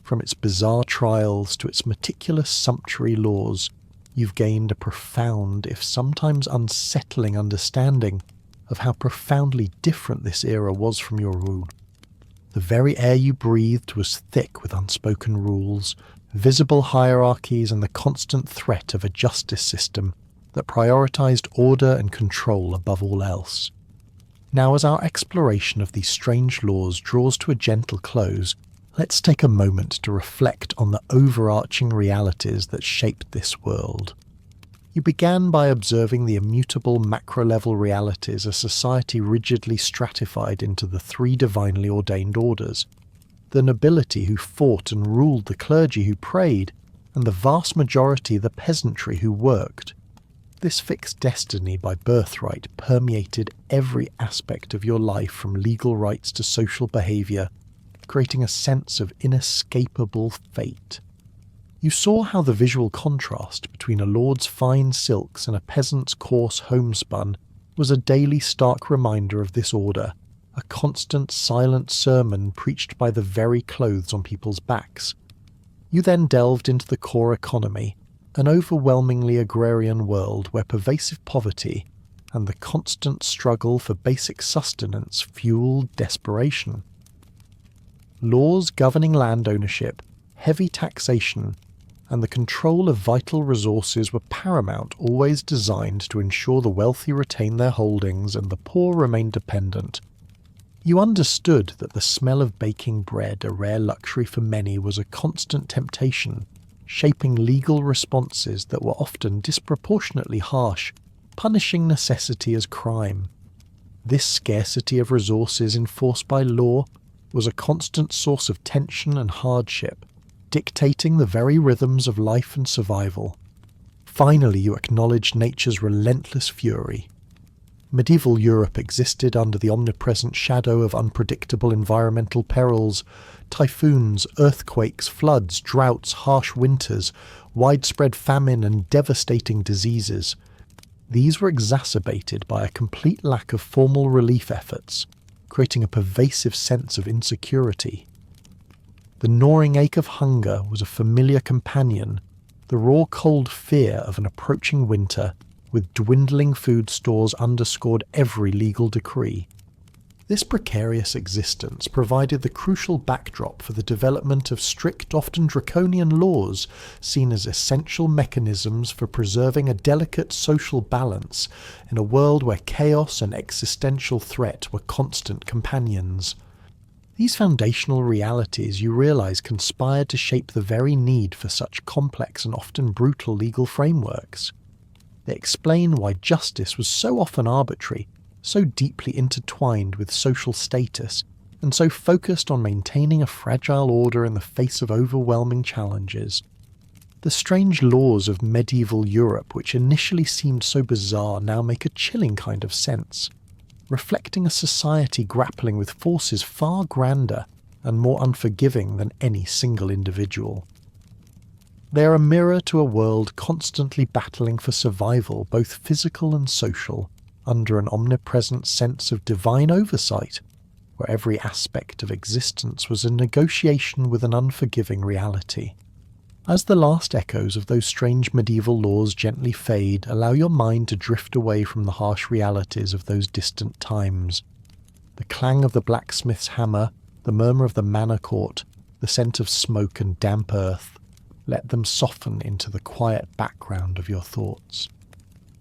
from its bizarre trials to its meticulous sumptuary laws, you've gained a profound, if sometimes unsettling, understanding of how profoundly different this era was from your rule. The very air you breathed was thick with unspoken rules, visible hierarchies, and the constant threat of a justice system that prioritized order and control above all else. Now, as our exploration of these strange laws draws to a gentle close, let's take a moment to reflect on the overarching realities that shaped this world. You began by observing the immutable macro-level realities a society rigidly stratified into the three divinely ordained orders: the nobility who fought and ruled the clergy who prayed, and the vast majority the peasantry who worked. This fixed destiny by birthright permeated every aspect of your life, from legal rights to social behaviour, creating a sense of inescapable fate. You saw how the visual contrast between a lord's fine silks and a peasant's coarse homespun was a daily stark reminder of this order, a constant silent sermon preached by the very clothes on people's backs. You then delved into the core economy, an overwhelmingly agrarian world where pervasive poverty and the constant struggle for basic sustenance fueled desperation. Laws governing land ownership, heavy taxation, and the control of vital resources were paramount, always designed to ensure the wealthy retain their holdings and the poor remain dependent. You understood that the smell of baking bread, a rare luxury for many, was a constant temptation, shaping legal responses that were often disproportionately harsh, punishing necessity as crime. This scarcity of resources enforced by law was a constant source of tension and hardship, dictating the very rhythms of life and survival. Finally, you acknowledged nature's relentless fury. Medieval Europe existed under the omnipresent shadow of unpredictable environmental perils: typhoons, earthquakes, floods, droughts, harsh winters, widespread famine, and devastating diseases. These were exacerbated by a complete lack of formal relief efforts, creating a pervasive sense of insecurity. The gnawing ache of hunger was a familiar companion, the raw cold fear of an approaching winter with dwindling food stores underscored every legal decree. This precarious existence provided the crucial backdrop for the development of strict, often draconian laws seen as essential mechanisms for preserving a delicate social balance in a world where chaos and existential threat were constant companions. These foundational realities, you realize, conspired to shape the very need for such complex and often brutal legal frameworks. They explain why justice was so often arbitrary, so deeply intertwined with social status, and so focused on maintaining a fragile order in the face of overwhelming challenges. The strange laws of medieval Europe, which initially seemed so bizarre, now make a chilling kind of sense, reflecting a society grappling with forces far grander and more unforgiving than any single individual. They are a mirror to a world constantly battling for survival, both physical and social, under an omnipresent sense of divine oversight, where every aspect of existence was a negotiation with an unforgiving reality. As the last echoes of those strange medieval laws gently fade, allow your mind to drift away from the harsh realities of those distant times. The clang of the blacksmith's hammer, the murmur of the manor court, the scent of smoke and damp earth, let them soften into the quiet background of your thoughts.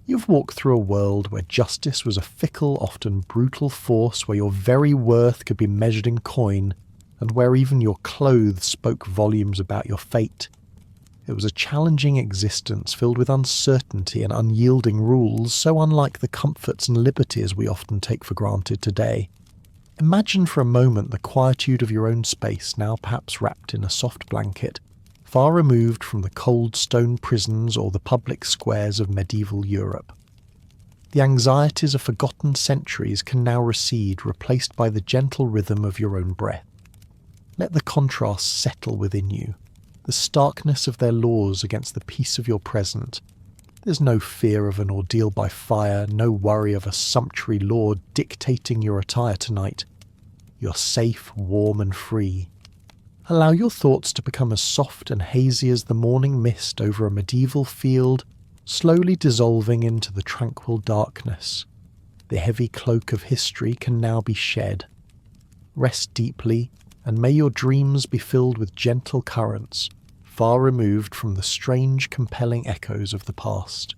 You've walked through a world where justice was a fickle, often brutal force, where your very worth could be measured in coin, and where even your clothes spoke volumes about your fate. It was a challenging existence filled with uncertainty and unyielding rules, so unlike the comforts and liberties we often take for granted today. Imagine for a moment the quietude of your own space, now perhaps wrapped in a soft blanket, far removed from the cold stone prisons or the public squares of medieval Europe. The anxieties of forgotten centuries can now recede, replaced by the gentle rhythm of your own breath. Let the contrast settle within you, the starkness of their laws against the peace of your present. There's no fear of an ordeal by fire, no worry of a sumptuary lord dictating your attire tonight. You're safe, warm and free. Allow your thoughts to become as soft and hazy as the morning mist over a medieval field, slowly dissolving into the tranquil darkness. The heavy cloak of history can now be shed. Rest deeply, and may your dreams be filled with gentle currents, far removed from the strange, compelling echoes of the past.